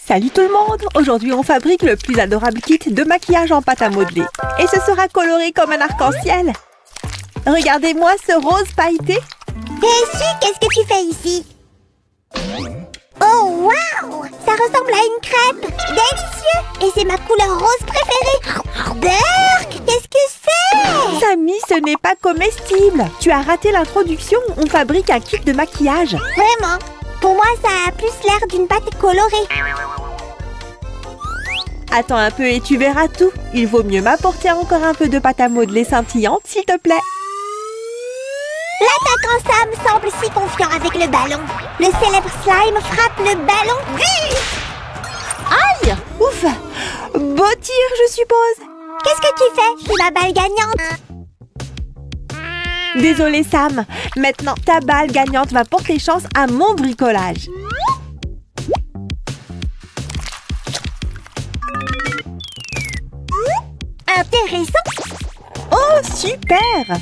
Salut tout le monde! Aujourd'hui, on fabrique le plus adorable kit de maquillage en pâte à modeler. Et ce sera coloré comme un arc-en-ciel. Regardez-moi ce rose pailleté. Su, qu'est-ce que tu fais ici? Oh, waouh! Ça ressemble à une crêpe! Délicieux! Et c'est ma couleur rose préférée! Burk! Qu'est-ce que c'est? Samy, ce n'est pas comestible. Tu as raté l'introduction. On fabrique un kit de maquillage. Vraiment? Pour moi, ça a plus l'air d'une pâte colorée. Attends un peu et tu verras tout. Il vaut mieux m'apporter encore un peu de pâte à modeler scintillante, s'il te plaît. L'attaquant Sam semble si confiant avec le ballon. Le célèbre slime frappe le ballon. But! Aïe! Ouf! Beau tir, je suppose. Qu'est-ce que tu fais? C'est ma balle gagnante. Désolé Sam. Maintenant, ta balle gagnante va porter chance à mon bricolage. Intéressant. Oh, super!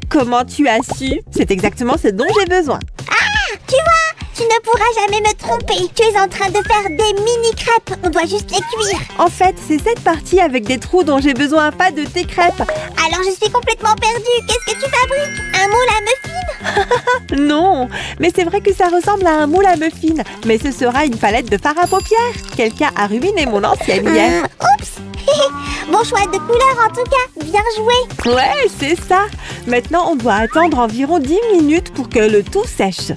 Comment tu as su? C'est exactement ce dont j'ai besoin. Ah! Tu vois? Tu ne pourras jamais me tromper. Tu es en train de faire des mini-crêpes. On doit juste les cuire. En fait, c'est cette partie avec des trous dont j'ai besoin, pas de tes crêpes. Alors je suis complètement perdue. Qu'est-ce que tu fabriques? Un moule à muffins? Non, mais c'est vrai que ça ressemble à un moule à muffins. Mais ce sera une palette de fard à paupières. Quelqu'un a ruiné mon ancienne hier. Oups! Bon choix de couleur en tout cas. Bien joué. Ouais, c'est ça. Maintenant, on doit attendre environ 10 minutes pour que le tout sèche.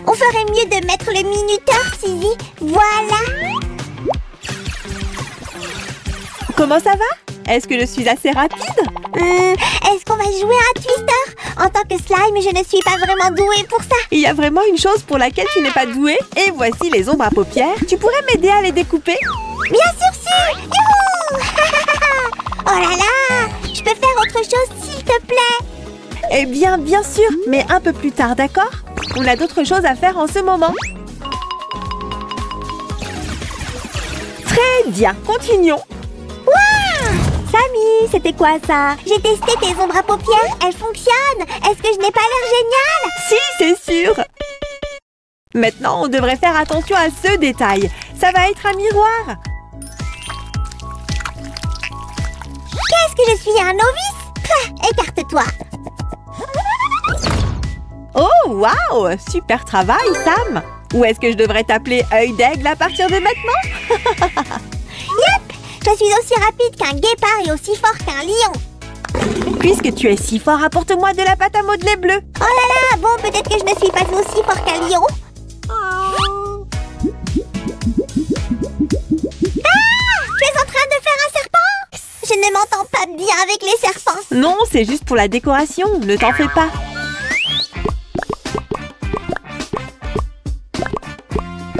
On ferait mieux de mettre le minuteur, Suzy. Voilà. Comment ça va? Est-ce que je suis assez rapide? Est-ce qu'on va jouer à un twister? En tant que slime, je ne suis pas vraiment douée pour ça. Il y a vraiment une chose pour laquelle tu n'es pas douée. Et voici les ombres à paupières. Tu pourrais m'aider à les découper? Bien sûr, si. Youhou! Oh là là! Je peux faire autre chose, s'il te plaît? Eh bien, bien sûr, mais un peu plus tard, d'accord? On a d'autres choses à faire en ce moment. Très bien, continuons. Waouh! Samy, c'était quoi ça? J'ai testé tes ombres à paupières, elles fonctionnent. Est-ce que je n'ai pas l'air génial? Si, c'est sûr. Maintenant, on devrait faire attention à ce détail. Ça va être un miroir. Qu'est-ce que je suis, un novice? Pah, écarte-toi. Oh, waouh! Super travail, Sam! Ou est-ce que je devrais t'appeler œil d'aigle à partir de maintenant? Yep! Je suis aussi rapide qu'un guépard et aussi fort qu'un lion. Puisque tu es si fort, apporte-moi de la pâte à modeler bleue. Oh là là! Bon, peut-être que je ne suis pas aussi fort qu'un lion. Ah! Tu es en train de faire un serpent? Je ne m'entends pas bien avec les serpents. Non, c'est juste pour la décoration. Ne t'en fais pas.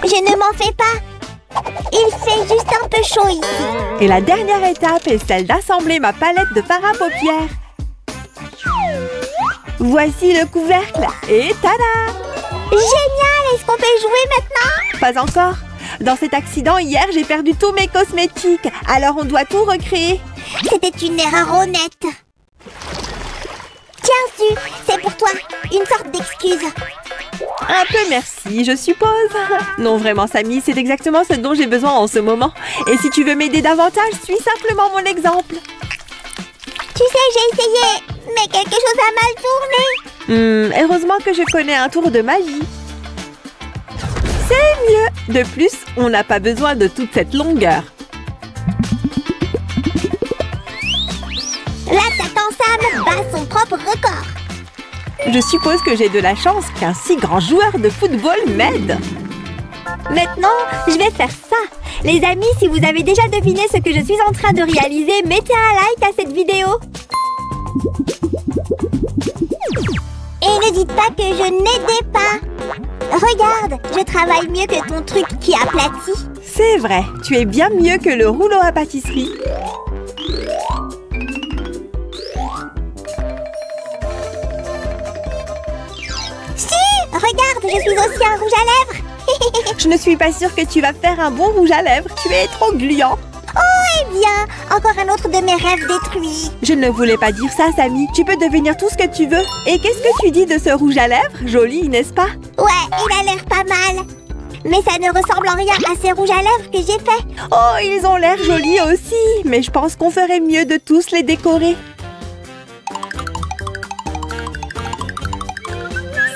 Je ne m'en fais pas. Il fait juste un peu chaud ici. Et la dernière étape est celle d'assembler ma palette de fard à paupières. Voici le couvercle. Et tada! Génial! Est-ce qu'on peut jouer maintenant? Pas encore. Dans cet accident, hier, j'ai perdu tous mes cosmétiques. Alors, on doit tout recréer. C'était une erreur honnête. Tiens, Su, c'est pour toi. Une sorte d'excuse. Un peu merci, je suppose. Non, vraiment, Samy, c'est exactement ce dont j'ai besoin en ce moment. Et si tu veux m'aider davantage, suis simplement mon exemple. Tu sais, j'ai essayé, mais quelque chose a mal tourné. Heureusement que je connais un tour de magie. C'est mieux. De plus, on n'a pas besoin de toute cette longueur. L'attaquant Sam bat son propre record. Je suppose que j'ai de la chance qu'un si grand joueur de football m'aide. Maintenant, je vais faire ça. Les amis, si vous avez déjà deviné ce que je suis en train de réaliser, mettez un like à cette vidéo. Et ne dites pas que je n'aidais pas. Regarde, je travaille mieux que ton truc qui aplatit. C'est vrai, tu es bien mieux que le rouleau à pâtisserie. Regarde, je suis aussi un rouge à lèvres. Je ne suis pas sûre que tu vas faire un bon rouge à lèvres. Tu es trop gluant. Oh, eh bien, encore un autre de mes rêves détruits. Je ne voulais pas dire ça, Samy. Tu peux devenir tout ce que tu veux. Et qu'est-ce que tu dis de ce rouge à lèvres? Joli, n'est-ce pas? Ouais, il a l'air pas mal. Mais ça ne ressemble en rien à ces rouges à lèvres que j'ai fait. Oh, ils ont l'air jolis aussi, mais je pense qu'on ferait mieux de tous les décorer.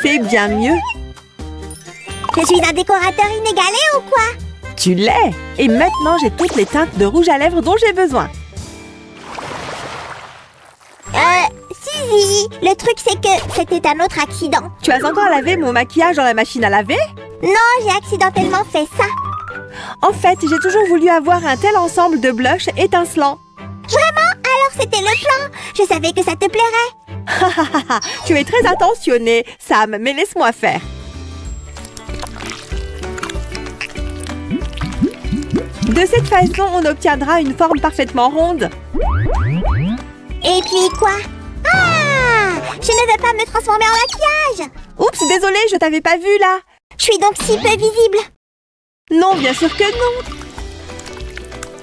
C'est bien mieux. Je suis un décorateur inégalé ou quoi? Tu l'es. Et maintenant, j'ai toutes les teintes de rouge à lèvres dont j'ai besoin. Suzy, le truc c'est que c'était un autre accident. Tu as encore lavé mon maquillage dans la machine à laver? Non, j'ai accidentellement fait ça. En fait, j'ai toujours voulu avoir un tel ensemble de blush étincelant. Vraiment? Alors c'était le plan. Je savais que ça te plairait. Tu es très attentionné, Sam, mais laisse-moi faire. De cette façon, on obtiendra une forme parfaitement ronde. Et puis quoi? Ah! Je ne veux pas me transformer en maquillage. Oups, désolée, je t'avais pas vu là. Je suis donc si peu visible. Non, bien sûr que non.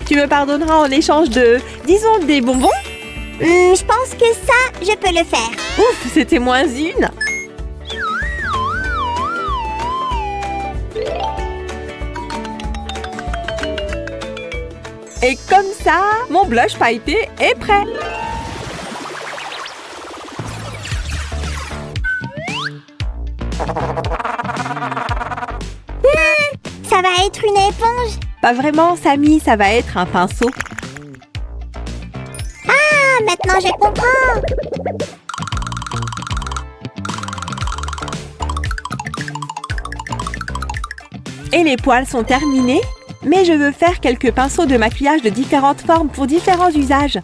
Tu me pardonneras en échange de, disons, des bonbons? Je pense que ça, je peux le faire. Ouf, c'était moins une. Et comme ça, mon blush pailleté est prêt. Ça va être une éponge. Pas vraiment, Sammy, ça va être un pinceau. Ah, maintenant je comprends. Et les poils sont terminés, mais je veux faire quelques pinceaux de maquillage de différentes formes pour différents usages.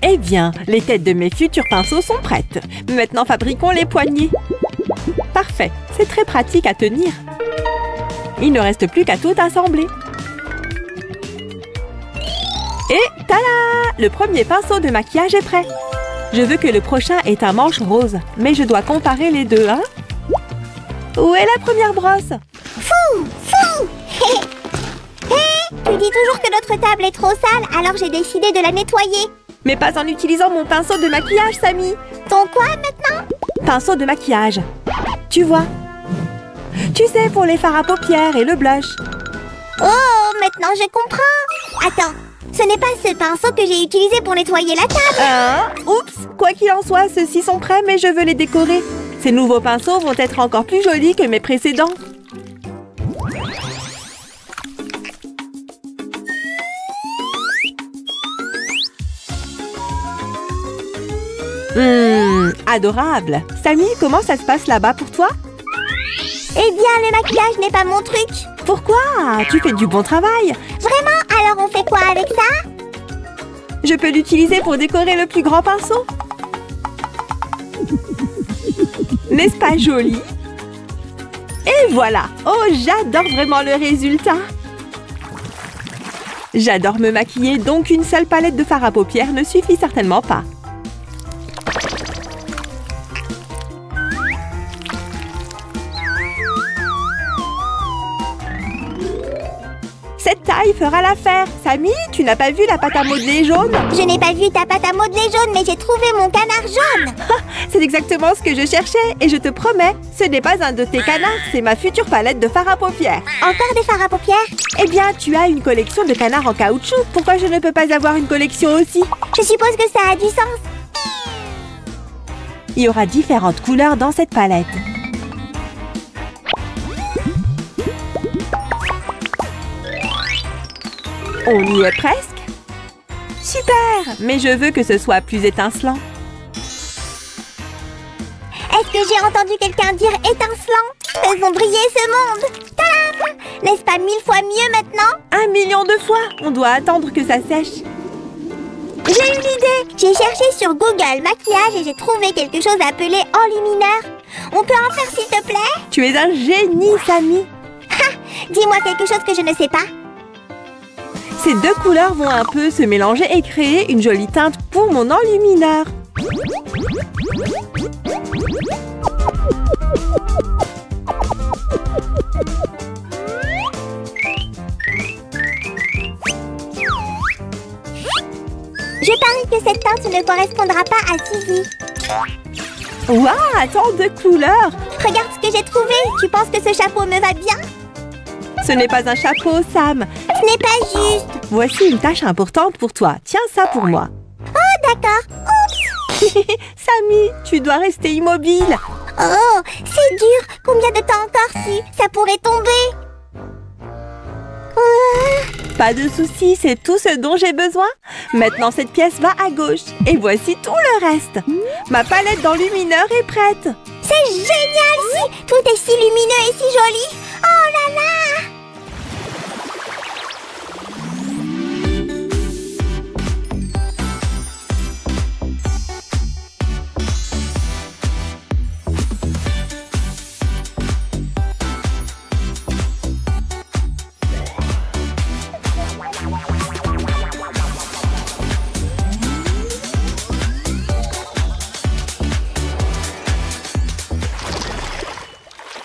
Eh bien, les têtes de mes futurs pinceaux sont prêtes. Maintenant, fabriquons les poignées. Parfait, c'est très pratique à tenir. Il ne reste plus qu'à tout assembler. Et tada! Le premier pinceau de maquillage est prêt. Je veux que le prochain ait un manche rose, mais je dois comparer les deux, hein? Où est la première brosse? Fou! Fou! Tu dis toujours que notre table est trop sale, alors j'ai décidé de la nettoyer. Mais pas en utilisant mon pinceau de maquillage, Sammy. Ton quoi maintenant? Pinceau de maquillage. Tu vois? Tu sais, pour les fards à paupières et le blush. Oh, maintenant je comprends. Attends, ce n'est pas ce pinceau que j'ai utilisé pour nettoyer la table. Oups! Quoi qu'il en soit, ceux-ci sont prêts, mais je veux les décorer. Ces nouveaux pinceaux vont être encore plus jolis que mes précédents. Adorable. Sammy, comment ça se passe là-bas pour toi? Eh bien, le maquillage n'est pas mon truc. Pourquoi? Tu fais du bon travail. Vraiment? Alors on fait quoi avec ça? Je peux l'utiliser pour décorer le plus grand pinceau. N'est-ce pas joli? Et voilà. Oh, j'adore vraiment le résultat. J'adore me maquiller, donc une seule palette de fard à paupières ne suffit certainement pas. Cette taille fera l'affaire. Sammy, tu n'as pas vu la pâte à modeler jaune? Je n'ai pas vu ta pâte à modeler jaune, mais j'ai trouvé mon canard jaune. C'est exactement ce que je cherchais. Et je te promets, ce n'est pas un de tes canards, c'est ma future palette de fard à paupières. Encore des fards à paupières? Eh bien, tu as une collection de canards en caoutchouc. Pourquoi je ne peux pas avoir une collection aussi? Je suppose que ça a du sens. Il y aura différentes couleurs dans cette palette. On y est presque. Super! Mais je veux que ce soit plus étincelant. Est-ce que j'ai entendu quelqu'un dire étincelant? Faisons briller ce monde. Tadam! N'est-ce pas 1000 fois mieux maintenant? 1 million de fois! On doit attendre que ça sèche. J'ai une idée. J'ai cherché sur Google maquillage et j'ai trouvé quelque chose appelé enlumineur. On peut en faire s'il te plaît? Tu es un génie, Sammy. Ha! Dis-moi quelque chose que je ne sais pas. Ces deux couleurs vont un peu se mélanger et créer une jolie teinte pour mon enlumineur. parie que cette teinte ne correspondra pas à Suzy. Waouh, tant de couleurs! Regarde ce que j'ai trouvé. Tu penses que ce chapeau me va bien? Ce n'est pas un chapeau, Sam. Ce n'est pas juste. Voici une tâche importante pour toi. Tiens ça pour moi. Oh, d'accord. Oups. Sammy, tu dois rester immobile. Oh, c'est dur. Combien de temps encore si ça pourrait tomber? Pas de souci, c'est tout ce dont j'ai besoin. Maintenant, cette pièce va à gauche. Et voici tout le reste. Ma palette d'enlumineur est prête. C'est génial, si. Tout est si lumineux et si joli. Oh là là.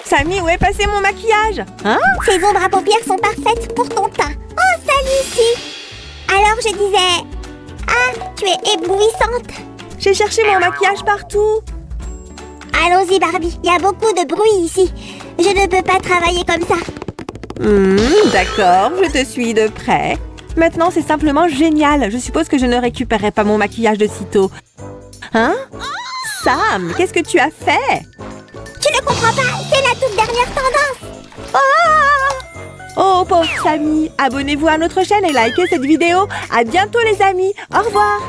Sammy, où est passé mon maquillage? Hein? Ces ombres à paupières sont parfaites pour ton teint. Oh, salut, si. Alors, je disais... Ah, tu es éblouissante. J'ai cherché mon maquillage partout. Allons-y, Barbie. Il y a beaucoup de bruit ici. Je ne peux pas travailler comme ça. D'accord, je te suis de près. Maintenant, c'est simplement génial. Je suppose que je ne récupérerai pas mon maquillage de sitôt. Hein? Sam, qu'est-ce que tu as fait? Tu ne comprends pas, c'est la toute dernière tendance. Oh, pauvre Sammy. Abonnez-vous à notre chaîne et likez cette vidéo. À bientôt les amis. Au revoir.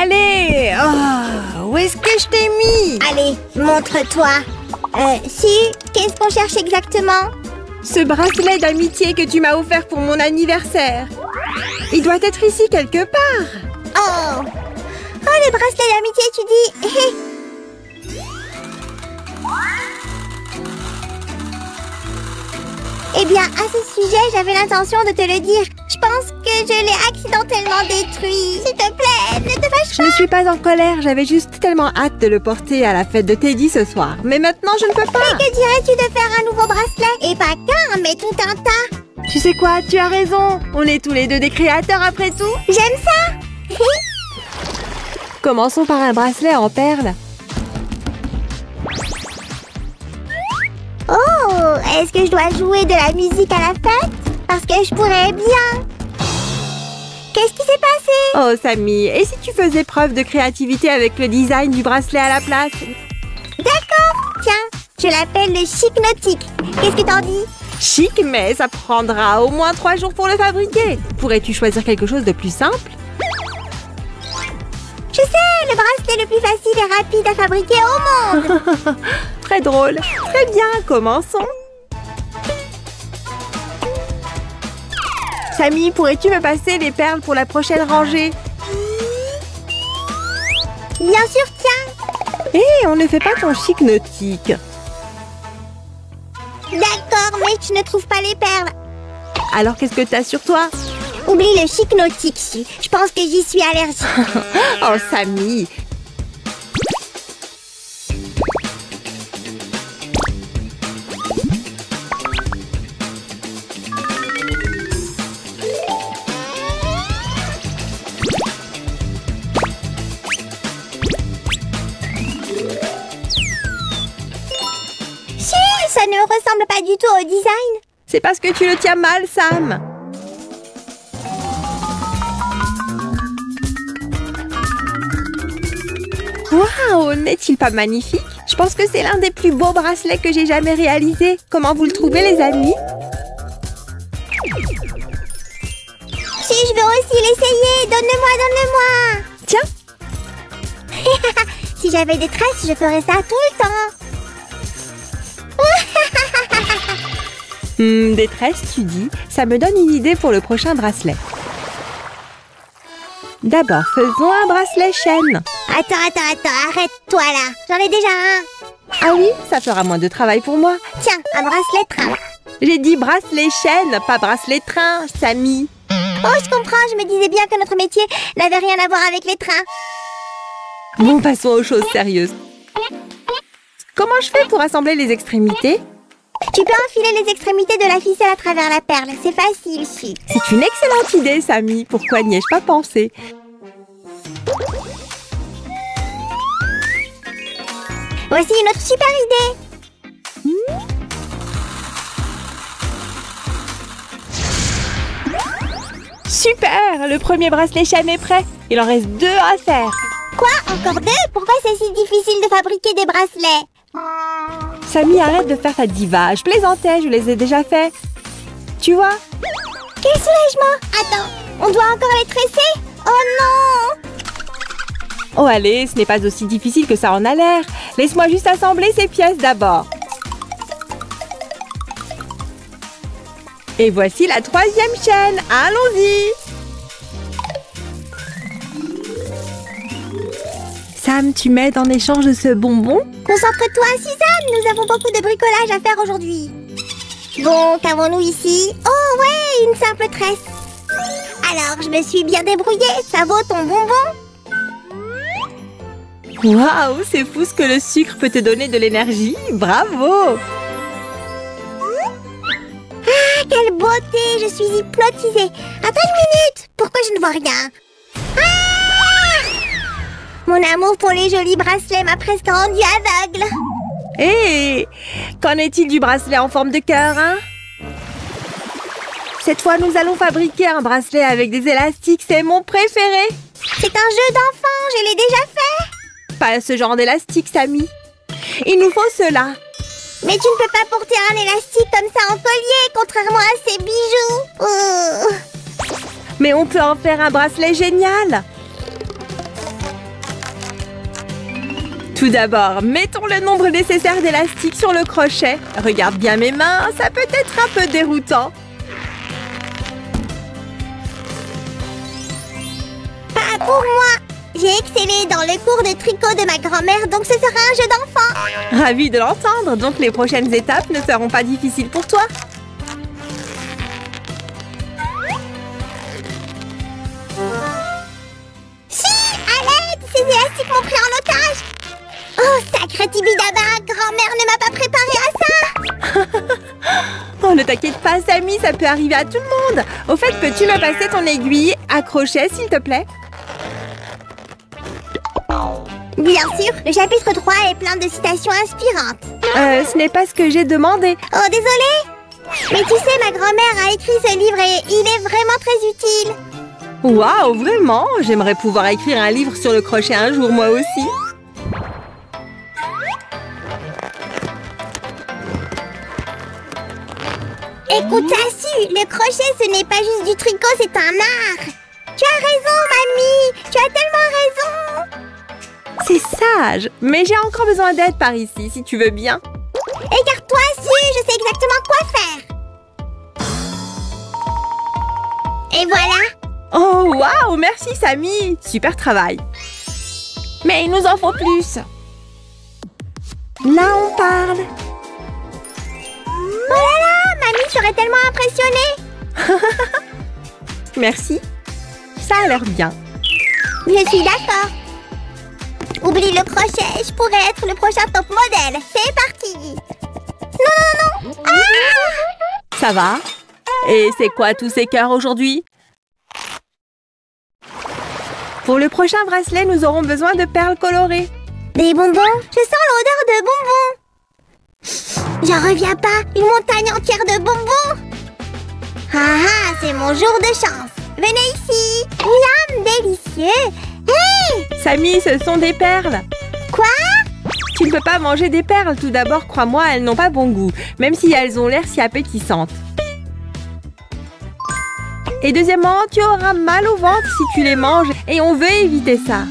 Allez. Oh, où est-ce que je t'ai mis? Allez, montre-toi. Si, qu'est-ce qu'on cherche exactement? Ce bracelet d'amitié que tu m'as offert pour mon anniversaire. Il doit être ici quelque part. Oh, le bracelet d'amitié, tu dis. Eh bien, à ce sujet, j'avais l'intention de te le dire. Je pense que je l'ai accidentellement détruit. S'il te plaît, ne te fâche Je ne suis pas en colère, j'avais juste tellement hâte de le porter à la fête de Teddy ce soir. Mais maintenant, je ne peux pas. Mais que dirais-tu de faire un nouveau bracelet? Et pas qu'un, mais tout un tas. Tu sais quoi, tu as raison. On est tous les deux des créateurs après tout. J'aime ça. Commençons par un bracelet en perles. Oh, est-ce que je dois jouer de la musique à la fête? Parce que je pourrais bien. Qu'est-ce qui s'est passé? Oh, Sammy, et si tu faisais preuve de créativité avec le design du bracelet à la place? D'accord, tiens, je l'appelle le chic nautique. Qu'est-ce que t'en dis? Chic, mais ça prendra au moins 3 jours pour le fabriquer. Pourrais-tu choisir quelque chose de plus simple? Je sais, le bracelet le plus facile et rapide à fabriquer au monde. Très drôle. Très bien, commençons. Sammy, pourrais-tu me passer les perles pour la prochaine rangée? Bien sûr, tiens. Hé, on ne fait pas ton chic nautique. D'accord, mais je ne trouve pas les perles. Alors, qu'est-ce que t'as sur toi? Oublie le chic nautique, si. Je pense que j'y suis allergique. Oh, Sammy. Si, ça ne ressemble pas du tout au design. C'est parce que tu le tiens mal, Sam. Waouh, n'est-il pas magnifique? Je pense que c'est l'un des plus beaux bracelets que j'ai jamais réalisé. Comment vous le trouvez, les amis? Si, je veux aussi l'essayer. Donne-le-moi. Tiens. Si j'avais des tresses, je ferais ça tout le temps. Des tresses, tu dis? Ça me donne une idée pour le prochain bracelet. D'abord, faisons un bracelet chaîne. Attends, arrête-toi là. J'en ai déjà un. Ah oui, ça fera moins de travail pour moi. Tiens, un bracelet train. J'ai dit bracelet chaîne, pas bracelet train, Samy. Oh, je comprends, je me disais bien que notre métier n'avait rien à voir avec les trains. Bon, passons aux choses sérieuses. Comment je fais pour assembler les extrémités? Tu peux enfiler les extrémités de la ficelle à travers la perle. C'est facile, si. C'est une excellente idée, Samy. Pourquoi n'y ai-je pas pensé? Voici une autre super idée. Super! Le premier bracelet chaîne est prêt. Il en reste 2 à faire. Quoi? Encore 2? Pourquoi c'est si difficile de fabriquer des bracelets? Samy, arrête de faire ta diva. Je plaisantais, je les ai déjà faits. Tu vois? Quel soulagement! Attends, on doit encore les tresser? Oh non! Oh allez, ce n'est pas aussi difficile que ça en a l'air. Laisse-moi juste assembler ces pièces d'abord. Et voici la 3e chaîne. Allons-y! Sam, tu m'aides en échange de ce bonbon? Concentre-toi, Suzanne, nous avons beaucoup de bricolage à faire aujourd'hui. Bon, qu'avons-nous ici? Oh ouais, une simple tresse. Alors, je me suis bien débrouillée, ça vaut ton bonbon? Waouh, c'est fou ce que le sucre peut te donner de l'énergie. Bravo! Ah, quelle beauté, je suis hypnotisée. Attends une minute, pourquoi je ne vois rien? Ah! Mon amour pour les jolis bracelets m'a presque rendu aveugle. Hé! Qu'en est-il du bracelet en forme de cœur, hein? Cette fois, nous allons fabriquer un bracelet avec des élastiques. C'est mon préféré. C'est un jeu d'enfant, je l'ai déjà fait. Pas ce genre d'élastique, Samy. Il nous faut cela. Mais tu ne peux pas porter un élastique comme ça en collier, contrairement à ces bijoux. Mais on peut en faire un bracelet génial. Tout d'abord, mettons le nombre nécessaire d'élastiques sur le crochet. Regarde bien mes mains, ça peut être un peu déroutant. Pas pour moi. J'ai excellé dans le cours de tricot de ma grand-mère, donc ce sera un jeu d'enfant. Ravie de l'entendre, donc les prochaines étapes ne seront pas difficiles pour toi. Si, à l'aide, ces élastiques m'ont pris en otage. Oh, sacré Tibidaba, grand-mère ne m'a pas préparé à ça. Oh, ne t'inquiète pas, Samy, ça peut arriver à tout le monde. Au fait, peux-tu me passer ton aiguille à crochet, s'il te plaît? Bien sûr, le chapitre 3 est plein de citations inspirantes. Ce n'est pas ce que j'ai demandé. Oh, désolée. Mais tu sais, ma grand-mère a écrit ce livre et il est vraiment très utile. Waouh, vraiment? J'aimerais pouvoir écrire un livre sur le crochet un jour, moi aussi. Écoute, Tassu, le crochet, ce n'est pas juste du tricot, c'est un art. Tu as raison, mamie. Tu as tellement raison. C'est sage, mais j'ai encore besoin d'aide par ici, si tu veux bien. Écarte-toi, Su, je sais exactement quoi faire. Et voilà. Oh, waouh, merci, Samy. Super travail. Mais il nous en faut plus. Là, on parle. Oh là là, mamie serait tellement impressionnée. Merci. Ça a l'air bien. Je suis d'accord. Oublie le crochet, je pourrais être le prochain top modèle. C'est parti. Non, non, non. Ah! Ça va? Et c'est quoi tous ces cœurs aujourd'hui? Pour le prochain bracelet, nous aurons besoin de perles colorées. Des bonbons? Je sens l'odeur de bonbons. J'en reviens pas. Une montagne entière de bonbons. Ah ah, c'est mon jour de chance. Venez ici. Miam, délicieux. Hey! Samy, ce sont des perles. Quoi? Tu ne peux pas manger des perles. Tout d'abord, crois-moi, elles n'ont pas bon goût, même si elles ont l'air si appétissantes. Et deuxièmement, tu auras mal au ventre si tu les manges, et on veut éviter ça.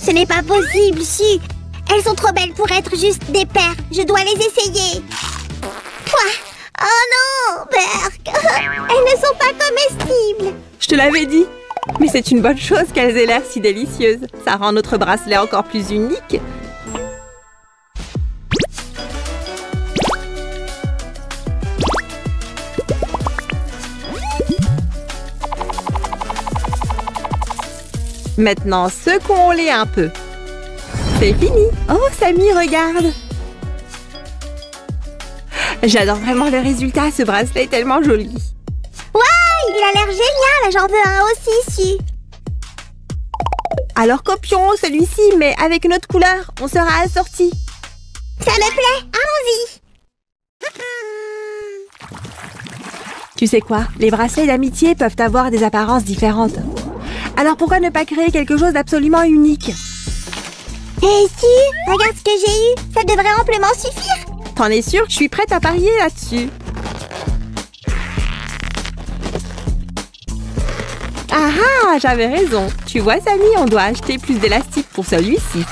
Ce n'est pas possible, si. Elles sont trop belles pour être juste des perles. Je dois les essayer. Pouah! Oh non, Berk. Elles ne sont pas comestibles. Je te l'avais dit. Mais c'est une bonne chose qu'elles aient l'air si délicieuses. Ça rend notre bracelet encore plus unique. Maintenant, secouons-les un peu. C'est fini. Oh, Samy, regarde. J'adore vraiment le résultat. Ce bracelet est tellement joli. Ouais, il a l'air génial. J'en veux un aussi ici. Alors copions celui-ci, mais avec une autre couleur. On sera assortis. Ça me plaît. Allons-y. Tu sais quoi? Les bracelets d'amitié peuvent avoir des apparences différentes. Alors pourquoi ne pas créer quelque chose d'absolument unique? Et si? Regarde ce que j'ai eu. Ça devrait amplement suffire. T'en es sûre? Je suis prête à parier là-dessus. Ah ah, j'avais raison. Tu vois, Samy, on doit acheter plus d'élastique pour celui-ci.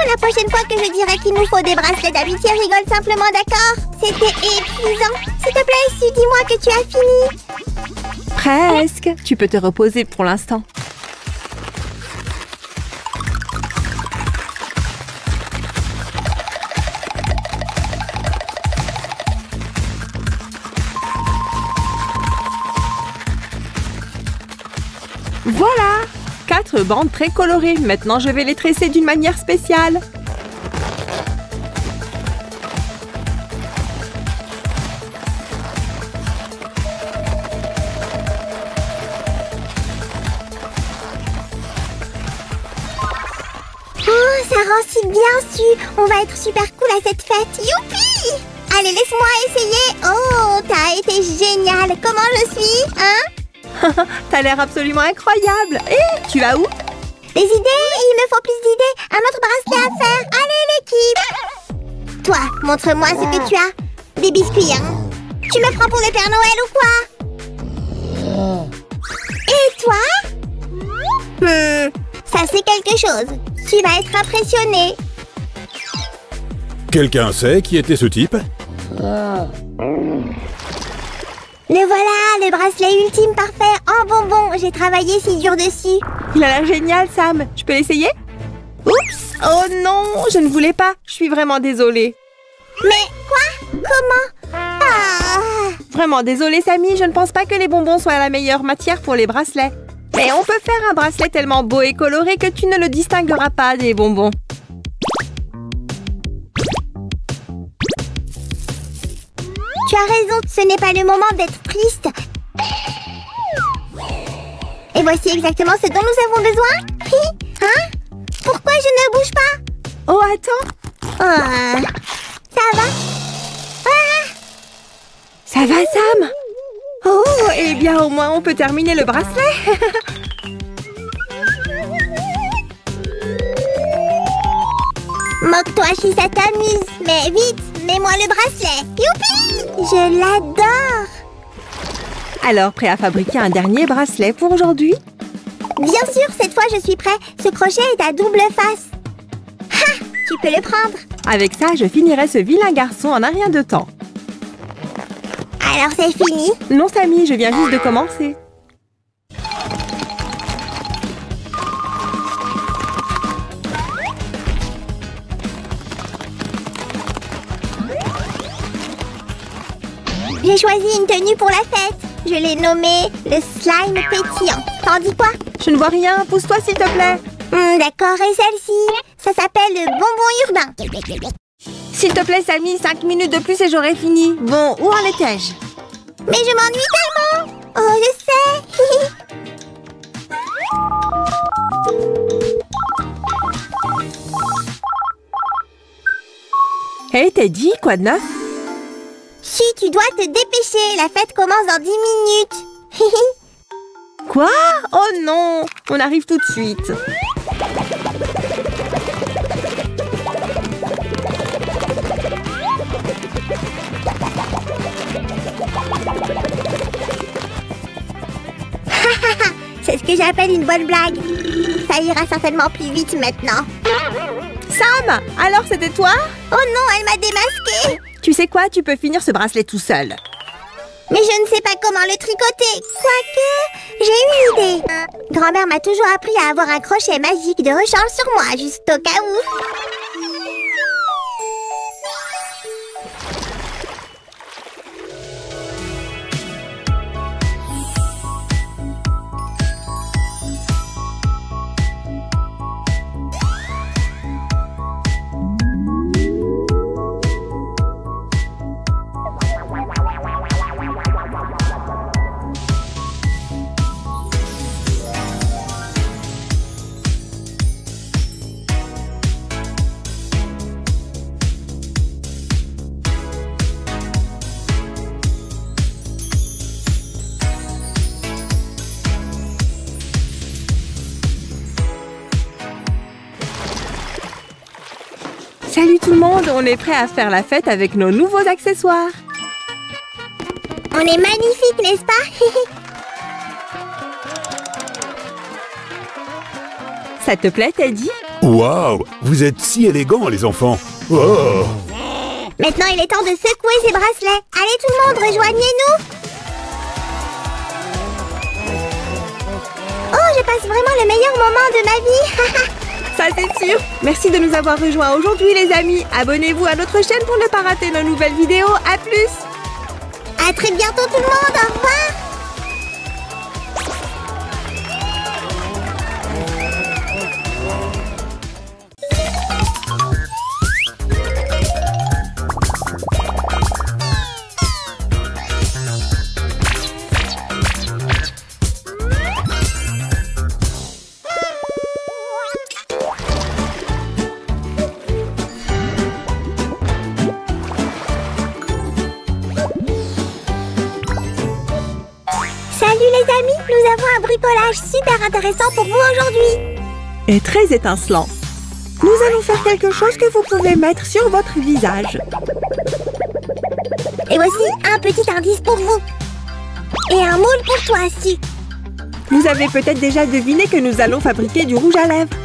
La prochaine fois que je dirai qu'il nous faut des bracelets d'amitié, rigole simplement, d'accord? C'était épuisant. S'il te plaît, Sue, dis-moi que tu as fini. Presque. Tu peux te reposer pour l'instant. Voilà! 4 bandes très colorées. Maintenant, je vais les tresser d'une manière spéciale. Oh, ça rend si bien, Sue. On va être super cool à cette fête. Youpi! Allez, laisse-moi essayer. Oh, t'as été génial. Comment je suis, hein? T'as l'air absolument incroyable. Et tu vas où? Des idées? Il me faut plus d'idées. Un autre bracelet à faire. Allez, l'équipe! Toi, montre-moi ce que tu as. Des biscuits, hein? Tu me prends pour le Père Noël ou quoi? Et toi? Ça c'est quelque chose. Tu vas être impressionné. Quelqu'un sait qui était ce type? Le voilà, le bracelet ultime parfait en bonbon. J'ai travaillé si dur dessus. Il a l'air génial, Sam. Je peux l'essayer? Oups! Oh non, je ne voulais pas. Je suis vraiment désolée. Mais quoi? Comment? Ah! Vraiment désolée, Samy. Je ne pense pas que les bonbons soient la meilleure matière pour les bracelets. Mais on peut faire un bracelet tellement beau et coloré que tu ne le distingueras pas des bonbons. Tu as raison, ce n'est pas le moment d'être triste. Et voici exactement ce dont nous avons besoin. Hein? Pourquoi je ne bouge pas? Oh, attends. Ça va? Ah! Ça va, Sam? Oh, eh bien, au moins, on peut terminer le bracelet. Moque-toi si ça t'amuse. Mais vite, mets-moi le bracelet. Youpi! Je l'adore. Alors, prêt à fabriquer un dernier bracelet pour aujourd'hui? Bien sûr, cette fois, je suis prêt. Ce crochet est à double face. Ha! Tu peux le prendre. Avec ça, je finirai ce vilain garçon en un rien de temps. Alors, c'est fini? Non, Samy, je viens juste de commencer. J'ai choisi une tenue pour la fête. Je l'ai nommée le slime pétillant. T'en dis quoi? Je ne vois rien. Pousse-toi, s'il te plaît. D'accord, et celle-ci? Ça s'appelle le bonbon urbain. S'il te plaît, Samy, 5 minutes de plus et j'aurai fini. Bon, où en étais-je? Mais je m'ennuie tellement. Oh, je sais. Hey, Teddy, quoi de neuf? Si, tu dois te dépêcher. La fête commence dans 10 minutes. Quoi? Oh non! On arrive tout de suite. C'est ce que j'appelle une bonne blague. Ça ça ira certainement plus vite maintenant. Sam, alors c'était toi? Oh non, elle m'a démasqué. Tu sais quoi, tu peux finir ce bracelet tout seul. Mais je ne sais pas comment le tricoter. Quoique, j'ai une idée. Grand-mère m'a toujours appris à avoir un crochet magique de rechange sur moi, juste au cas où. Salut tout le monde, on est prêt à faire la fête avec nos nouveaux accessoires. On est magnifiques, n'est-ce pas? Ça te plaît, Teddy? Waouh, vous êtes si élégants, les enfants. Oh. Maintenant, il est temps de secouer ces bracelets. Allez tout le monde, rejoignez-nous. Oh, je passe vraiment le meilleur moment de ma vie. Ça c'est sûr. Merci de nous avoir rejoints aujourd'hui les amis. Abonnez-vous à notre chaîne pour ne pas rater nos nouvelles vidéos. À plus. À très bientôt tout le monde. Au revoir. Nous avons un bricolage super intéressant pour vous aujourd'hui. Et très étincelant. Nous allons faire quelque chose que vous pouvez mettre sur votre visage. Et voici un petit indice pour vous. Et un moule pour toi aussi. Vous avez peut-être déjà deviné que nous allons fabriquer du rouge à lèvres.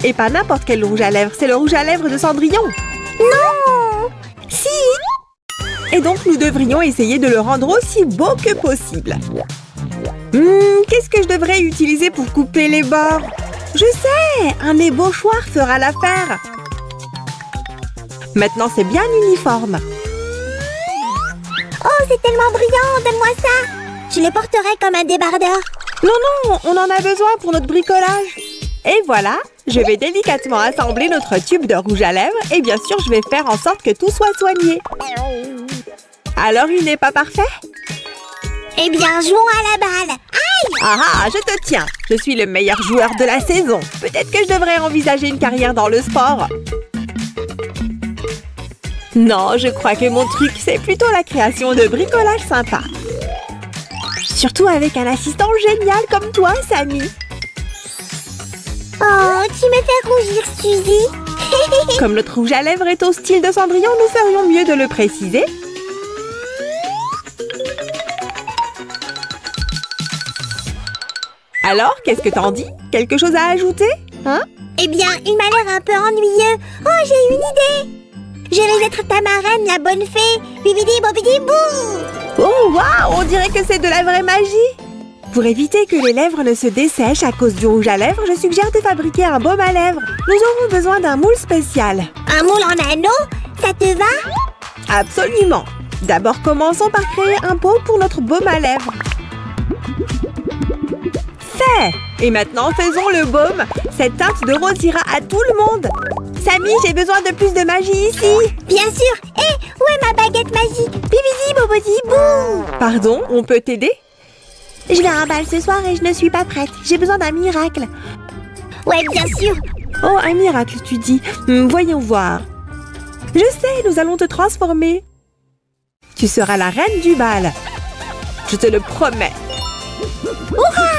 Et pas n'importe quel rouge à lèvres, c'est le rouge à lèvres de Cendrillon. Non! Si! Et donc nous devrions essayer de le rendre aussi beau que possible. Qu'est-ce que je devrais utiliser pour couper les bords? Je sais! Un ébauchoir fera l'affaire. Maintenant, c'est bien uniforme. Oh, c'est tellement brillant! Donne-moi ça! Je le porterai comme un débardeur. Non, non! On en a besoin pour notre bricolage. Et voilà! Je vais délicatement assembler notre tube de rouge à lèvres et bien sûr, je vais faire en sorte que tout soit soigné. Alors, il n'est pas parfait? Eh bien, jouons à la balle. Aïe! Ah ah, je te tiens. Je suis le meilleur joueur de la saison. Peut-être que je devrais envisager une carrière dans le sport. Non, je crois que mon truc, c'est plutôt la création de bricolage sympa. Surtout avec un assistant génial comme toi, Sammy. Oh, tu me fais rougir, Suzy. Comme notre rouge à lèvres est au style de Cendrillon, nous ferions mieux de le préciser. Alors, qu'est-ce que t'en dis? Quelque chose à ajouter? Hein? Eh bien, il m'a l'air un peu ennuyeux. Oh, j'ai une idée. Je vais être ta marraine, la bonne fée. Bibidi bobidi bou. Oh, waouh! On dirait que c'est de la vraie magie! Pour éviter que les lèvres ne se dessèchent à cause du rouge à lèvres, je suggère de fabriquer un baume à lèvres. Nous aurons besoin d'un moule spécial. Un moule en anneau? Ça te va? Absolument! D'abord, commençons par créer un pot pour notre baume à lèvres. Fait! Et maintenant, faisons le baume. Cette teinte de rose ira à tout le monde. Sammy, j'ai besoin de plus de magie ici. Bien sûr. Hé, où est ma baguette magique? Bibidi bobidi bou. Pardon, on peut t'aider? Je vais à un bal ce soir et je ne suis pas prête. J'ai besoin d'un miracle. Ouais, bien sûr. Oh, un miracle, tu dis. Voyons voir. Je sais, nous allons te transformer. Tu seras la reine du bal. Je te le promets. Hurrah!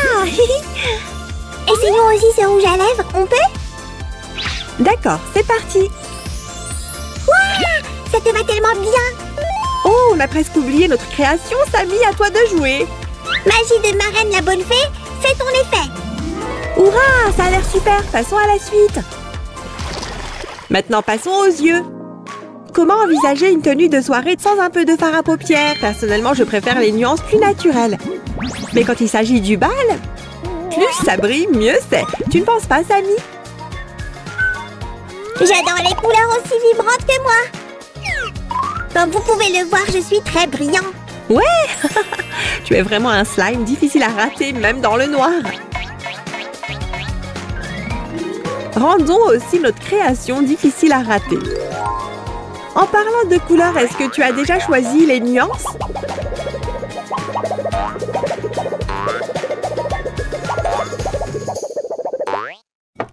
Essayons aussi ce rouge à lèvres, on peut? D'accord, c'est parti. Ouah! Ça te va tellement bien. Oh, on a presque oublié notre création, Sammy, à toi de jouer. Magie de marraine la bonne fée, fais ton effet. Hurrah, ça a l'air super. Passons à la suite. Maintenant, passons aux yeux. Comment envisager une tenue de soirée sans un peu de fard à paupières? Personnellement, je préfère les nuances plus naturelles. Mais quand il s'agit du bal, plus ça brille, mieux c'est. Tu ne penses pas, Samy? J'adore les couleurs aussi vibrantes que moi. Comme vous pouvez le voir, je suis très brillant. Ouais. Tu es vraiment un slime difficile à rater, même dans le noir. Rendons aussi notre création difficile à rater. En parlant de couleurs, est-ce que tu as déjà choisi les nuances?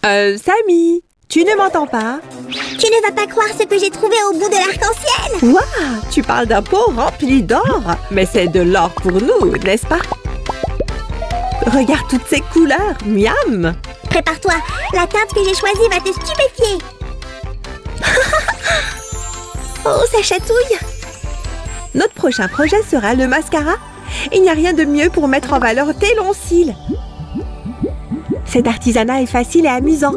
Samy, tu ne m'entends pas? Tu ne vas pas croire ce que j'ai trouvé au bout de l'arc-en-ciel. Waouh, tu parles d'un pot rempli d'or. Mais c'est de l'or pour nous, n'est-ce pas? Regarde toutes ces couleurs, miam! Prépare-toi, la teinte que j'ai choisie va te stupéfier. Oh, ça chatouille! Notre prochain projet sera le mascara. Il n'y a rien de mieux pour mettre en valeur tes longs cils. Cet artisanat est facile et amusant.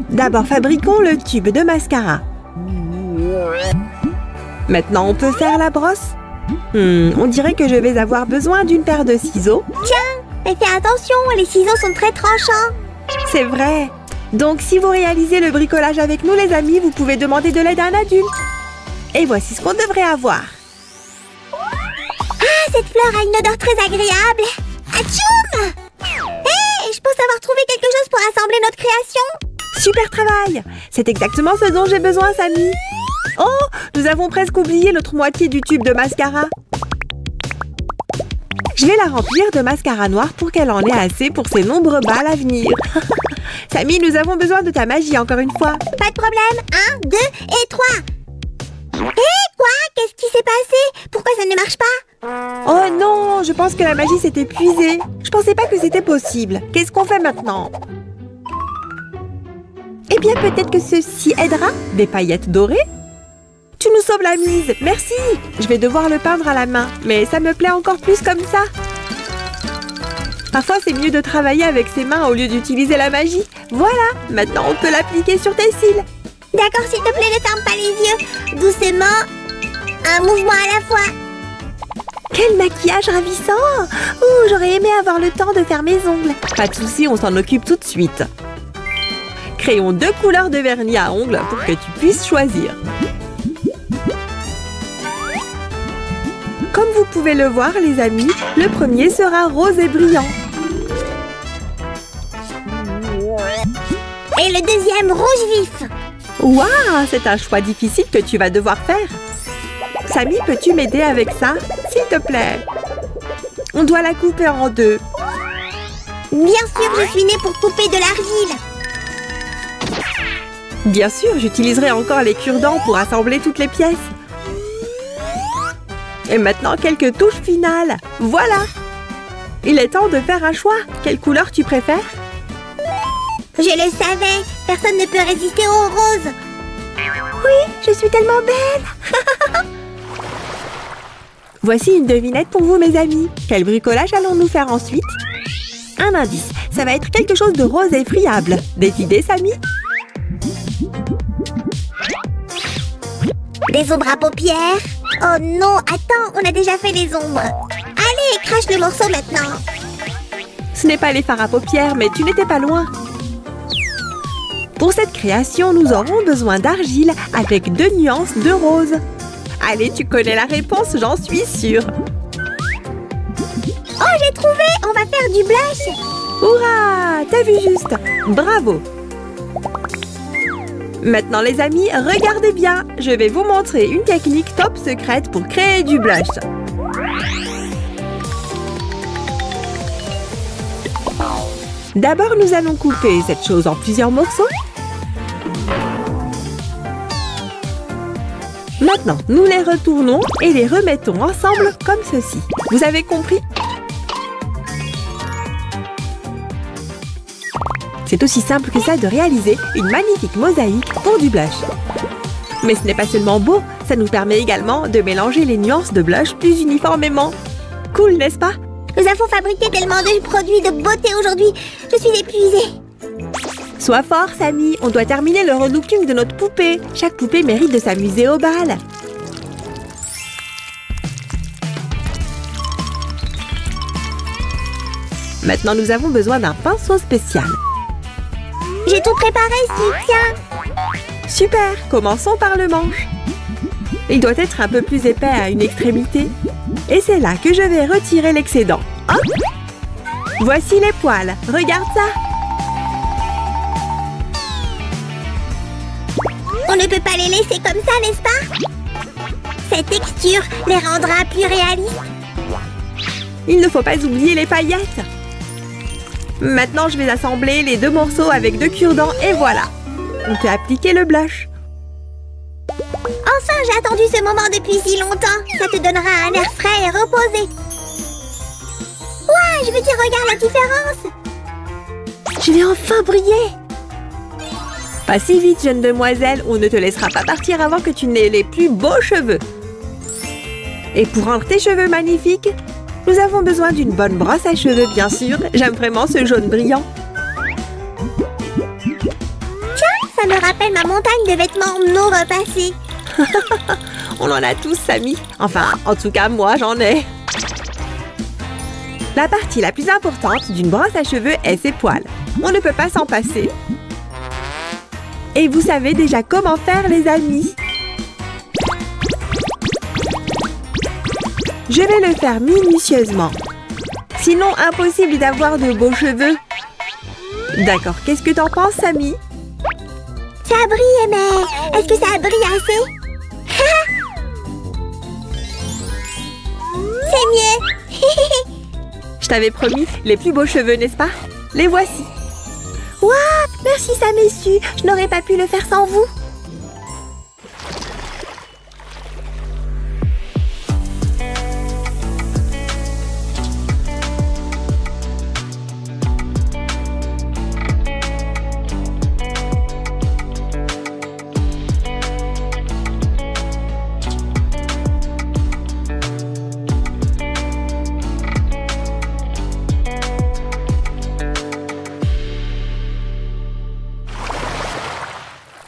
D'abord, fabriquons le tube de mascara. Maintenant, on peut faire la brosse. On dirait que je vais avoir besoin d'une paire de ciseaux. Tiens, mais fais attention, les ciseaux sont très tranchants. C'est vrai. Donc, si vous réalisez le bricolage avec nous, les amis, vous pouvez demander de l'aide à un adulte. Et voici ce qu'on devrait avoir. Ah, cette fleur a une odeur très agréable. Atchoum! Hé, je pense avoir trouvé quelque chose pour assembler notre création. Super travail! C'est exactement ce dont j'ai besoin, Samy. Oh, nous avons presque oublié l'autre moitié du tube de mascara. Je vais la remplir de mascara noir pour qu'elle en ait assez pour ses nombreux balles à venir. Samy, nous avons besoin de ta magie encore une fois. Pas de problème. 1, 2 et 3. Hé, quoi? Qu'est-ce qui s'est passé? Pourquoi ça ne marche pas? Oh non, je pense que la magie s'est épuisée. Je pensais pas que c'était possible. Qu'est-ce qu'on fait maintenant? Eh bien, peut-être que ceci aidera. Des paillettes dorées? Tu nous sauves la mise, merci. Je vais devoir le peindre à la main, mais ça me plaît encore plus comme ça. Parfois, c'est mieux de travailler avec ses mains au lieu d'utiliser la magie. Voilà, maintenant on peut l'appliquer sur tes cils. D'accord, s'il te plaît, ne ferme pas les yeux. Doucement, un mouvement à la fois. Quel maquillage ravissant! Ouh, j'aurais aimé avoir le temps de faire mes ongles. Pas de souci, on s'en occupe tout de suite. Créons 2 couleurs de vernis à ongles pour que tu puisses choisir. Comme vous pouvez le voir, les amis, le premier sera rose et brillant. Et le deuxième rouge vif. Waouh, c'est un choix difficile que tu vas devoir faire. Samy, peux-tu m'aider avec ça, s'il te plaît? On doit la couper en 2. Bien sûr, je suis née pour couper de l'argile. Bien sûr, j'utiliserai encore les cure-dents pour assembler toutes les pièces. Et maintenant, quelques touches finales. Voilà! Il est temps de faire un choix. Quelle couleur tu préfères? Je le savais. Personne ne peut résister au rose. Oui, je suis tellement belle. Voici une devinette pour vous, mes amis. Quel bricolage allons-nous faire ensuite? Un indice. Ça va être quelque chose de rose et friable. Des idées, Samy? Des ombres à paupières? Oh non, attends, on a déjà fait les ombres. Allez, crache le morceau maintenant. Ce n'est pas les fards à paupières, mais tu n'étais pas loin. Pour cette création, nous aurons besoin d'argile avec 2 nuances de rose. Allez, tu connais la réponse, j'en suis sûre. Oh, j'ai trouvé! On va faire du blush. Hurrah! T'as vu juste? Bravo! Maintenant, les amis, regardez bien. Je vais vous montrer une technique top secrète pour créer du blush. D'abord, nous allons couper cette chose en plusieurs morceaux. Maintenant, nous les retournons et les remettons ensemble comme ceci. Vous avez compris? C'est aussi simple que ça de réaliser une magnifique mosaïque pour du blush. Mais ce n'est pas seulement beau, ça nous permet également de mélanger les nuances de blush plus uniformément. Cool, n'est-ce pas? Nous avons fabriqué tellement de produits de beauté aujourd'hui. Je suis épuisée. Sois fort, Sammy. On doit terminer le relooking de notre poupée. Chaque poupée mérite de s'amuser au bal. Maintenant, nous avons besoin d'un pinceau spécial. J'ai tout préparé ici, tiens. Super, commençons par le manche. Il doit être un peu plus épais à une extrémité. Et c'est là que je vais retirer l'excédent. Hop! Voici les poils. Regarde ça. On ne peut pas les laisser comme ça, n'est-ce pas? Cette texture les rendra plus réalistes. Il ne faut pas oublier les paillettes. Maintenant, je vais assembler les deux morceaux avec deux cure-dents et voilà. On peut appliquer le blush. Enfin, j'ai attendu ce moment depuis si longtemps. Ça te donnera un air frais et reposé. Ouais, je veux dire, regarde la différence. Je vais enfin briller. Pas si vite, jeune demoiselle. On ne te laissera pas partir avant que tu n'aies les plus beaux cheveux. Et pour rendre tes cheveux magnifiques, nous avons besoin d'une bonne brosse à cheveux, bien sûr. J'aime vraiment ce jaune brillant. Tiens, ça me rappelle ma montagne de vêtements non repassés. On en a tous, Sammy. Enfin, en tout cas, moi, j'en ai. La partie la plus importante d'une brosse à cheveux est ses poils. On ne peut pas s'en passer. Et vous savez déjà comment faire, les amis. Je vais le faire minutieusement. Sinon, impossible d'avoir de beaux cheveux. D'accord, qu'est-ce que t'en penses, Sammy? Ça brille, mais est-ce que ça brille assez? C'est mieux. Je t'avais promis les plus beaux cheveux, n'est-ce pas? Les voici. Waouh! Merci, ça m'est su. Je n'aurais pas pu le faire sans vous.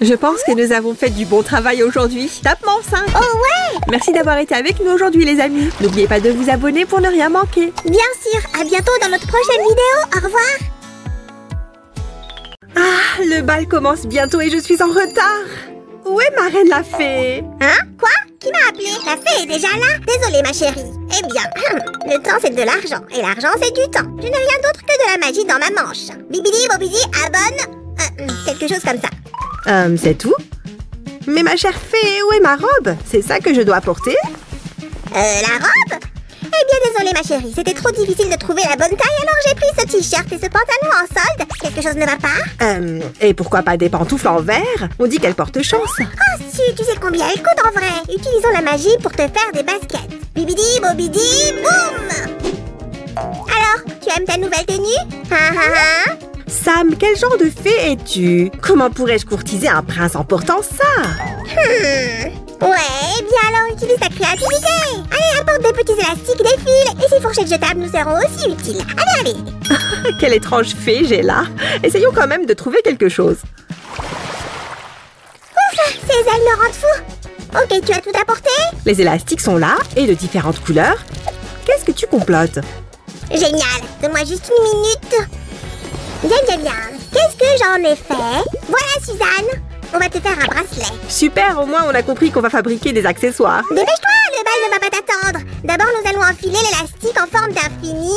Je pense que nous avons fait du bon travail aujourd'hui. Tapement 5. Oh ouais! Merci d'avoir été avec nous aujourd'hui, les amis. N'oubliez pas de vous abonner pour ne rien manquer. Bien sûr, à bientôt dans notre prochaine vidéo. Au revoir. Ah, le bal commence bientôt et je suis en retard. Où est ma reine la fée? Hein? Quoi? Qui m'a appelé? La fée est déjà là? Désolée, ma chérie. Eh bien, le temps c'est de l'argent. Et l'argent c'est du temps. Je n'ai rien d'autre que de la magie dans ma manche. Bibidi, bobidi, abonne. Quelque chose comme ça. C'est tout? Mais ma chère fée, où est ma robe? C'est ça que je dois porter? La robe? Eh bien, désolée, ma chérie. C'était trop difficile de trouver la bonne taille, alors j'ai pris ce t-shirt et ce pantalon en solde. Quelque chose ne va pas? Et pourquoi pas des pantoufles en verre? On dit qu'elles portent chance. Oh, si, tu sais combien elles coûtent en vrai. Utilisons la magie pour te faire des baskets. Bibidi, bobidi, boum! Alors, tu aimes ta nouvelle tenue? Sam, quel genre de fée es-tu? Comment pourrais-je courtiser un prince en portant ça? Ouais, bien alors utilise ta créativité. Allez, apporte des petits élastiques, des fils, et ces fourchettes jetables nous seront aussi utiles. Allez, allez. Quelle étrange fée j'ai là. Essayons quand même de trouver quelque chose. Ouf, ces ailes me rendent fou. Ok, tu as tout apporté? Les élastiques sont là, et de différentes couleurs. Qu'est-ce que tu complotes? Génial, donne-moi juste une minute. Bien, bien, bien. Qu'est-ce que j'en ai fait? Voilà, Suzanne. On va te faire un bracelet. Super, au moins on a compris qu'on va fabriquer des accessoires. Dépêche-toi, le bal ne va pas t'attendre. D'abord, nous allons enfiler l'élastique en forme d'infini.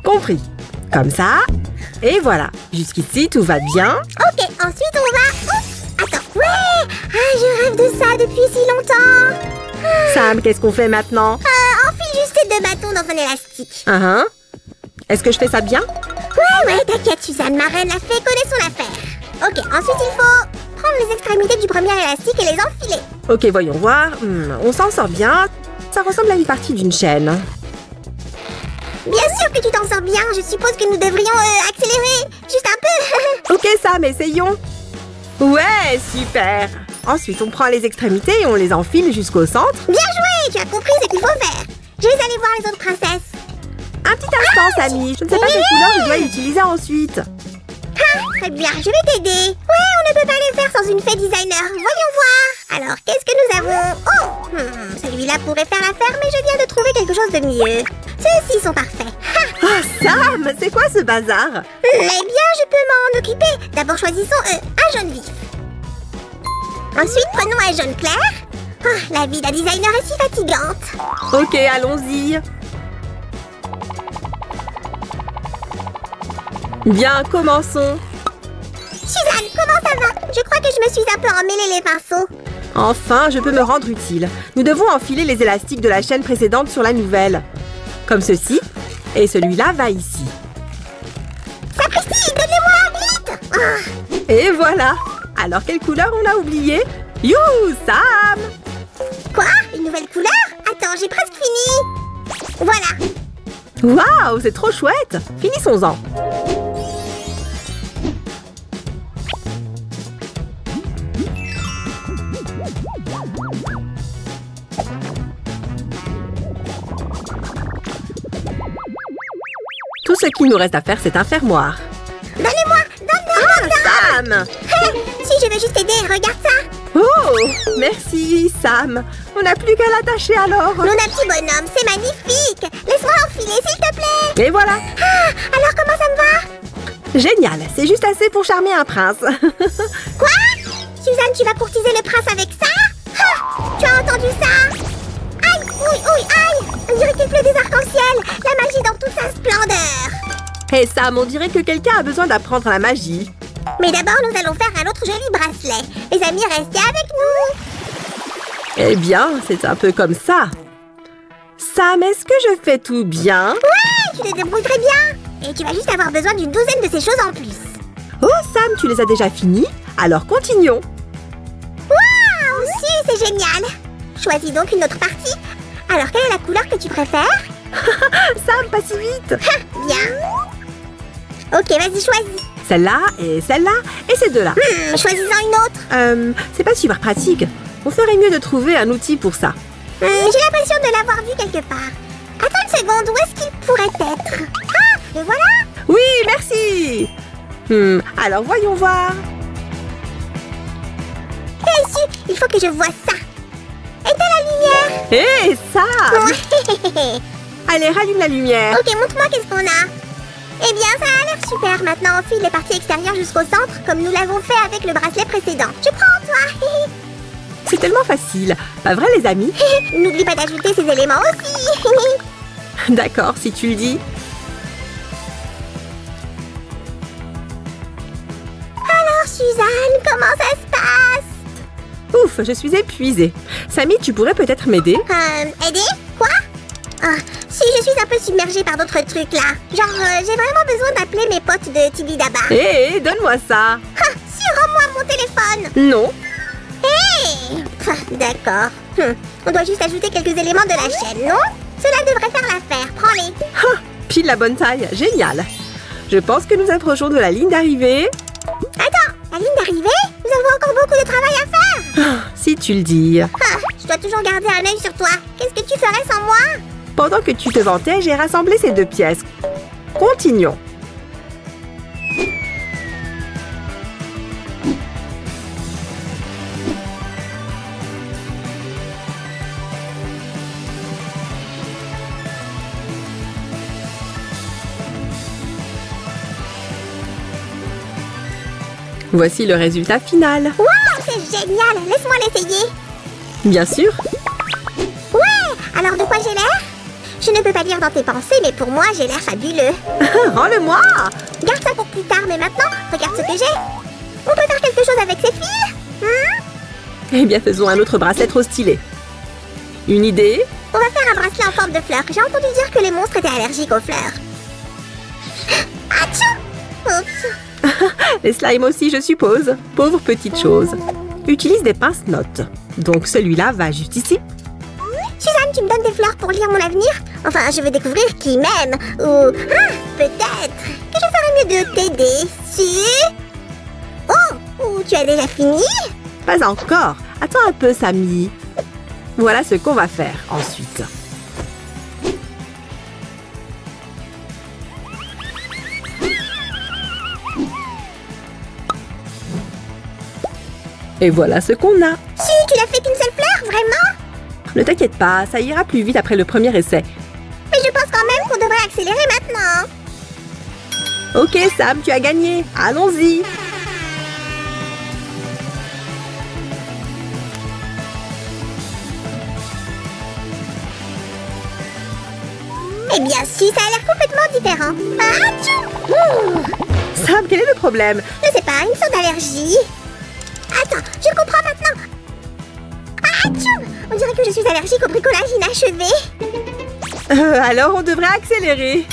Compris. Comme ça. Et voilà. Jusqu'ici, tout va bien. Ok, ensuite on va... Oups, attends. Ouais, je rêve de ça depuis si longtemps. Sam, qu'est-ce qu'on fait maintenant? Enfile juste ces deux bâtons dans un élastique. Est-ce que je fais ça bien? Ouais, t'inquiète, Suzanne, ma reine la fée connaît son affaire. Ok, ensuite il faut prendre les extrémités du premier élastique et les enfiler. Ok, voyons voir. On s'en sort bien. Ça ressemble à une partie d'une chaîne. Bien sûr que tu t'en sors bien. Je suppose que nous devrions accélérer juste un peu. Ok, Sam, essayons. Ouais, super. Ensuite, on prend les extrémités et on les enfile jusqu'au centre. Bien joué, tu as compris ce qu'il faut faire. Je vais aller voir les autres princesses. petit instant, Samy. Je ne sais pas quelle couleur je dois utiliser ensuite. Très bien, je vais t'aider. Ouais, on ne peut pas les faire sans une fée designer. Voyons voir. Alors, qu'est-ce que nous avons? Oh, celui-là pourrait faire l'affaire, mais je viens de trouver quelque chose de mieux. Ceux-ci sont parfaits. Oh, Sam, c'est quoi ce bazar? Eh bien, je peux m'en occuper. D'abord, choisissons un jaune vif. Ensuite, prenons un jaune clair. Oh, la vie d'un designer est si fatigante. Ok, allons-y. Bien, commençons. Suzanne, comment ça va? Je crois que je me suis un peu emmêlé les pinceaux. Enfin, je peux me rendre utile. Nous devons enfiler les élastiques de la chaîne précédente sur la nouvelle. Comme ceci. Et celui-là va ici. Sapristi, donnez-moi vite! Oh. Et voilà. Alors, quelle couleur on a oublié? You, Sam! Quoi? Une nouvelle couleur? Attends, j'ai presque fini. Voilà. Waouh, c'est trop chouette! Finissons-en. Tout ce qu'il nous reste à faire, c'est un fermoir. Donnez-moi! Donne! Sam! Si je veux juste t'aider, regarde ça! Oh! Merci, Sam! On n'a plus qu'à l'attacher alors! Mon petit bonhomme, c'est magnifique! Laisse-moi l'enfiler, s'il te plaît! Et voilà! Ah, alors comment ça me va? Génial! C'est juste assez pour charmer un prince! Quoi? Suzanne, tu vas courtiser le prince avec ça? Ah, tu as entendu ça? Aïe! Oui, aïe! On dirait qu'il pleut des arcs-en-ciel! La magie dans toute sa splendeur! Hé Sam, on dirait que quelqu'un a besoin d'apprendre la magie. Mais d'abord, nous allons faire un autre joli bracelet. Les amis, restez avec nous! Eh bien, c'est un peu comme ça. Sam, est-ce que je fais tout bien? Ouais, tu te débrouilles très bien! Et tu vas juste avoir besoin d'une douzaine de ces choses en plus. Oh Sam, tu les as déjà finis? Alors continuons. Waouh! Si, c'est génial! Choisis donc une autre partie. Alors, quelle est la couleur que tu préfères? Sam, pas si vite. Bien. Ok, vas-y, choisis. Celle-là et ces deux-là. Choisis-en une autre. C'est pas super pratique. On ferait mieux de trouver un outil pour ça. J'ai l'impression de l'avoir vu quelque part. Attends une seconde, où est-ce qu'il pourrait être? Ah, le voilà! Oui, merci. Alors voyons voir. Hé, il faut que je voie ça. Éteins la lumière. Hé, Sam! Ouais. Allez, rallume la lumière. Ok, montre-moi qu'est-ce qu'on a. Eh bien, ça a l'air super. Maintenant, on file les parties extérieures jusqu'au centre, comme nous l'avons fait avec le bracelet précédent. Je prends, toi. C'est tellement facile. Pas vrai, les amis? N'oublie pas d'ajouter ces éléments aussi. D'accord, si tu le dis. Alors, Suzanne, comment ça se passe? Ouf, je suis épuisée. Samy, tu pourrais peut-être m'aider? Aider? Quoi? Ah, si, je suis un peu submergée par d'autres trucs là. Genre, j'ai vraiment besoin d'appeler mes potes de Tibidaba. Hé, donne-moi ça. Ah, si, rends-moi mon téléphone. Non. Hé! D'accord. On doit juste ajouter quelques éléments de la chaîne, non? Cela devrait faire l'affaire. Prends-les. Pile la bonne taille. Génial. Je pense que nous approchons de la ligne d'arrivée. Attends, la ligne d'arrivée? Nous avons encore beaucoup de travail à faire. Si tu le dis. Je dois toujours garder un œil sur toi. Qu'est-ce que tu ferais sans moi? Pendant que tu te vantais, j'ai rassemblé ces deux pièces. Continuons. Voici le résultat final. Wow, c'est génial! Laisse-moi l'essayer. Bien sûr. Ouais! Alors de quoi j'ai l'air? Je ne peux pas lire dans tes pensées, mais pour moi, j'ai l'air fabuleux. Rends-le-moi! Garde ça pour plus tard, mais maintenant, regarde ce que j'ai. On peut faire quelque chose avec ces fils? Eh bien, faisons un autre bracelet trop stylé. Une idée? On va faire un bracelet en forme de fleur. J'ai entendu dire que les monstres étaient allergiques aux fleurs. Atchou! Oups! Les slimes aussi, je suppose. Pauvre petite chose. Utilise des pince-notes. Donc celui-là va juste ici. Suzanne, tu me donnes des fleurs pour lire mon avenir? Enfin, je veux découvrir qui m'aime. Ou... peut-être que je ferais mieux de t'aider. Si... Oh! Ou tu as déjà fini? Pas encore. Attends un peu, Samy. Voilà ce qu'on va faire ensuite. Et voilà ce qu'on a. Si, tu l'as fait qu'une seule fleur, vraiment? Ne t'inquiète pas, ça ira plus vite après le premier essai. Mais je pense quand même qu'on devrait accélérer maintenant. Ok Sam, tu as gagné. Allons-y. Eh bien si, ça a l'air complètement différent. Ah, tchou! Sam, quel est le problème? Je sais pas, une sorte d'allergie. Attends, je comprends maintenant. Ah, tchou! On dirait que je suis allergique au bricolage inachevé. Alors on devrait accélérer.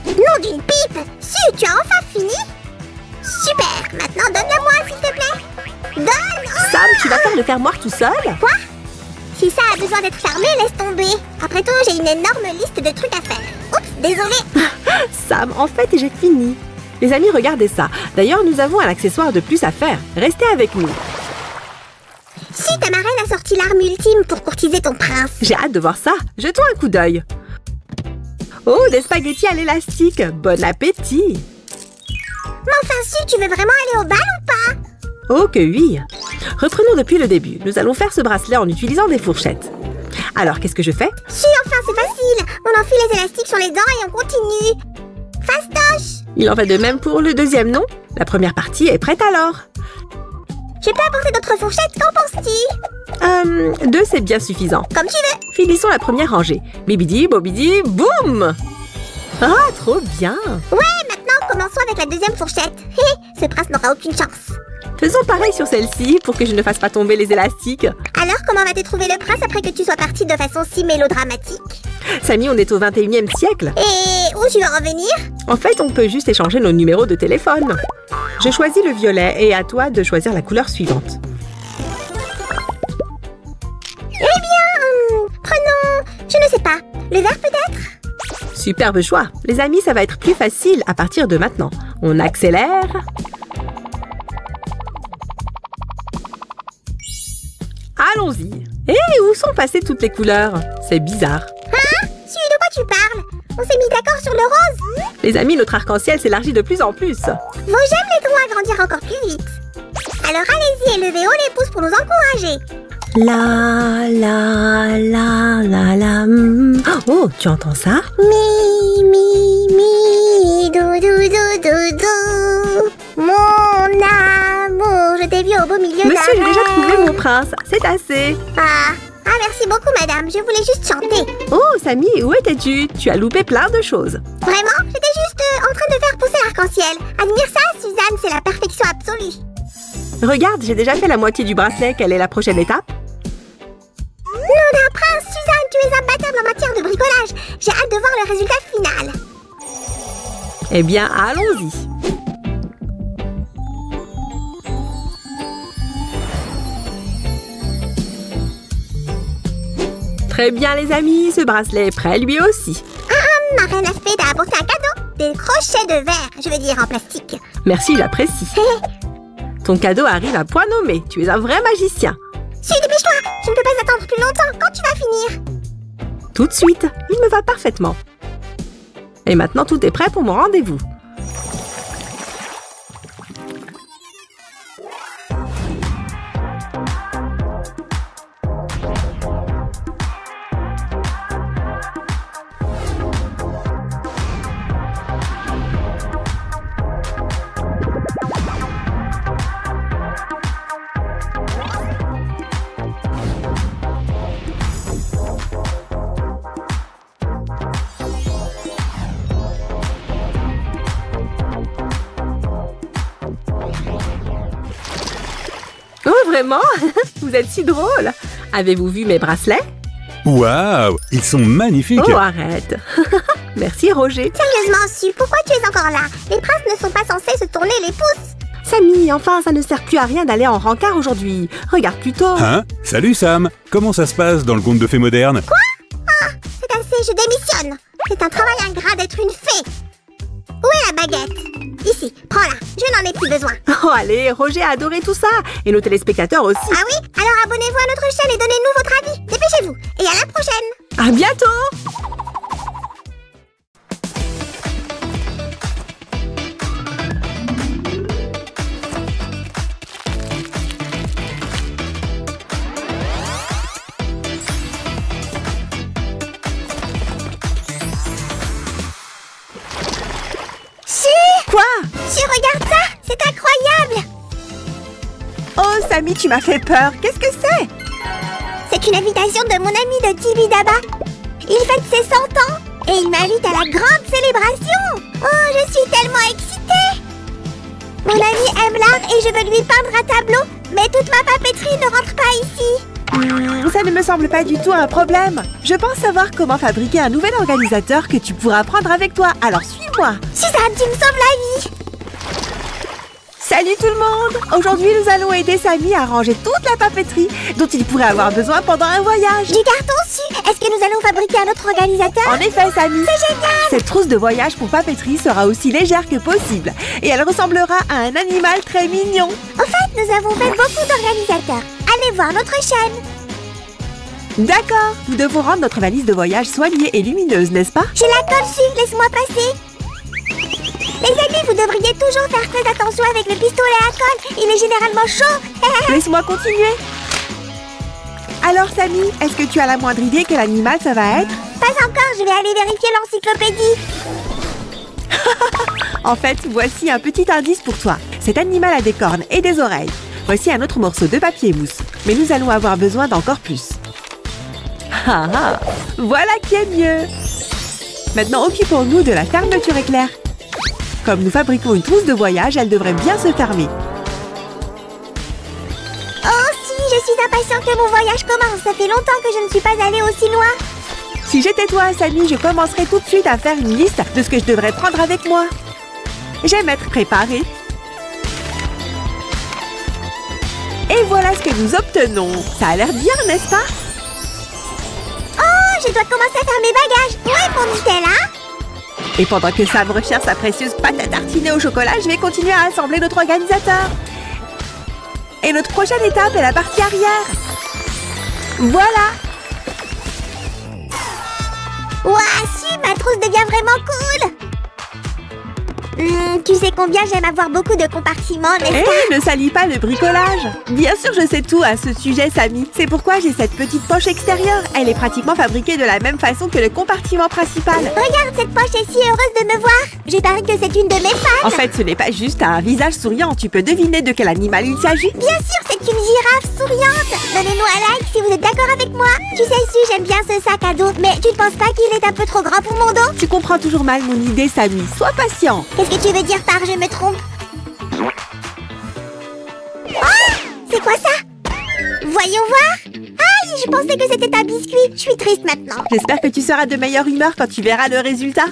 Nom d'une pipe! Si, tu as enfin fini? Super! Maintenant, donne-la-moi, s'il te plaît! Donne! Oh! Sam, tu vas faire le fermoir tout seul? Quoi? Si ça a besoin d'être fermé, laisse tomber. Après tout, j'ai une énorme liste de trucs à faire. Oups, désolée! Sam, en fait, j'ai fini. Les amis, regardez ça. D'ailleurs, nous avons un accessoire de plus à faire. Restez avec nous. Si, ta marraine a sorti l'arme ultime pour courtiser ton prince. J'ai hâte de voir ça. Jetons un coup d'œil. Oh, des spaghettis à l'élastique. Bon appétit. Mais enfin, si, tu veux vraiment aller au bal ou pas? Oh que oui. Reprenons depuis le début. Nous allons faire ce bracelet en utilisant des fourchettes. Alors, qu'est-ce que je fais? Si, enfin, c'est facile. On enfile les élastiques sur les dents et on continue. Fastoche! Il en va de même pour le deuxième, non? La première partie est prête alors. Je peux apporter d'autres fourchettes, qu'en penses-tu? 2, c'est bien suffisant. Comme tu veux. Finissons la première rangée. Bibidi, bobidi, boum! Ah, trop bien! Ouais, maintenant, commençons avec la deuxième fourchette. Hé, ce prince n'aura aucune chance. Faisons pareil sur celle-ci pour que je ne fasse pas tomber les élastiques. Alors, comment va-t-il trouver le prince après que tu sois partie de façon si mélodramatique? Samy, on est au 21e siècle. Et où tu veux en venir? En fait, on peut juste échanger nos numéros de téléphone. Je choisis le violet et à toi de choisir la couleur suivante. Eh bien, prenons, je ne sais pas, le vert peut-être? Superbe choix. Les amis, ça va être plus facile à partir de maintenant. On accélère. Allons-y. Et où sont passées toutes les couleurs? C'est bizarre. Hein? Si, de quoi tu parles? On s'est mis d'accord sur le rose? Les amis, notre arc-en-ciel s'élargit de plus en plus. Vos gemmes l'aideront à grandir encore plus vite. Alors allez-y et levez haut les pouces pour nous encourager. La, la, la, la, la. Oh, tu entends ça? Mi, dou, dou, dou, dou, dou. Mon amour, je t'ai vu au beau milieu d'un Monsieur, j'ai déjà rêve. trouvé mon prince. C'est assez. Ah, merci beaucoup, madame. Je voulais juste chanter. Oh, Samy, où étais-tu? Tu as loupé plein de choses. Vraiment? J'étais juste en train de faire pousser l'arc-en-ciel. Admire ça, Suzanne, c'est la perfection absolue. Regarde, j'ai déjà fait la moitié du bracelet. Quelle est la prochaine étape? Nom d'un prince, Suzanne, tu es imbattable en matière de bricolage. J'ai hâte de voir le résultat final. Eh bien, allons-y. Très bien, les amis. Ce bracelet est prêt, lui aussi. Ma reine Aspée t'a apporté un cadeau. Des crochets de verre, je veux dire en plastique. Merci, j'apprécie. Ton cadeau arrive à point nommé. Tu es un vrai magicien. Si, dépêche-toi, je ne peux pas attendre plus longtemps. Quand tu vas finir? Tout de suite. Il me va parfaitement. Et maintenant, tout est prêt pour mon rendez-vous. Oh, vraiment? Vous êtes si drôle. Avez-vous vu mes bracelets? Waouh, ils sont magnifiques. Oh, arrête. Merci, Roger. Sérieusement, Su, pourquoi tu es encore là? Les princes ne sont pas censés se tourner les pouces. Samy, enfin, ça ne sert plus à rien d'aller en rencard aujourd'hui. Regarde plutôt. Hein? Salut Sam. Comment ça se passe dans le conte de fées moderne? Quoi? Ah, c'est assez, je démissionne. C'est un travail ingrat d'être une fée. Où est la baguette? Ici, prends-la, je n'en ai plus besoin. Oh, allez, Roger a adoré tout ça. Et nos téléspectateurs aussi. Ah oui? Alors abonnez-vous à notre chaîne et donnez-nous votre avis. Dépêchez-vous. Et à la prochaine. À bientôt. Samy, tu m'as fait peur. Qu'est-ce que c'est? C'est une invitation de mon ami de Tibidaba. Il fête ses 100 ans et il m'invite à la grande célébration. Oh, je suis tellement excitée. Mon ami aime l'art et je veux lui peindre un tableau, mais toute ma papeterie ne rentre pas ici. Ça ne me semble pas du tout un problème. Je pense savoir comment fabriquer un nouvel organisateur que tu pourras prendre avec toi. Alors suis-moi. Suzanne, tu me sauves la vie. Salut tout le monde! Aujourd'hui, nous allons aider Samy à ranger toute la papeterie dont il pourrait avoir besoin pendant un voyage. Du carton su. Est-ce que nous allons fabriquer un autre organisateur? En effet, Samy. C'est génial! Cette trousse de voyage pour papeterie sera aussi légère que possible et elle ressemblera à un animal très mignon. En fait, nous avons fait beaucoup d'organisateurs. Allez voir notre chaîne. D'accord, nous devons rendre notre valise de voyage soignée et lumineuse, n'est-ce pas? J'ai la colle su, laisse-moi passer. Les amis, vous devriez toujours faire très attention avec le pistolet à colle. Il est généralement chaud. Laisse-moi continuer. Alors, Samy, est-ce que tu as la moindre idée quel animal ça va être? Pas encore, je vais aller vérifier l'encyclopédie. En fait, voici un petit indice pour toi. Cet animal a des cornes et des oreilles. Voici un autre morceau de papier mousse. Mais nous allons avoir besoin d'encore plus. Ah ah, voilà qui est mieux. Maintenant, occupons-nous de la fermeture éclair. Comme nous fabriquons une trousse de voyage, elle devrait bien se fermer. Oh si, je suis impatiente que mon voyage commence. Ça fait longtemps que je ne suis pas allée aussi loin. Si j'étais toi, Samy, je commencerais tout de suite à faire une liste de ce que je devrais prendre avec moi. J'aime être préparée. Et voilà ce que nous obtenons. Ça a l'air bien, n'est-ce pas? Oh, je dois commencer à faire mes bagages. Où est mon Nutella? Et pendant que Sam recherche sa précieuse pâte à tartiner au chocolat, je vais continuer à assembler notre organisateur. Et notre prochaine étape est la partie arrière. Voilà. Ouah, si, ma trousse devient vraiment cool. Tu sais combien j'aime avoir beaucoup de compartiments, n'est-ce pas? Ne salis pas le bricolage. Bien sûr, je sais tout à ce sujet, Samy. C'est pourquoi j'ai cette petite poche extérieure. Elle est pratiquement fabriquée de la même façon que le compartiment principal. Regarde, cette poche est si heureuse de me voir. J'ai parié que c'est une de mes fans. En fait, ce n'est pas juste un visage souriant. Tu peux deviner de quel animal il s'agit. Bien sûr, c'est une girafe souriante. Donnez-nous un like si vous êtes d'accord avec moi. Tu sais, si j'aime bien ce sac à dos, mais tu ne penses pas qu'il est un peu trop grand pour mon dos? Tu comprends toujours mal mon idée, Samy. Sois patient. Qu'est-ce que tu veux dire par je me trompe? Oh! C'est quoi ça? Voyons voir. Aïe, je pensais que c'était un biscuit. Je suis triste maintenant. J'espère que tu seras de meilleure humeur quand tu verras le résultat.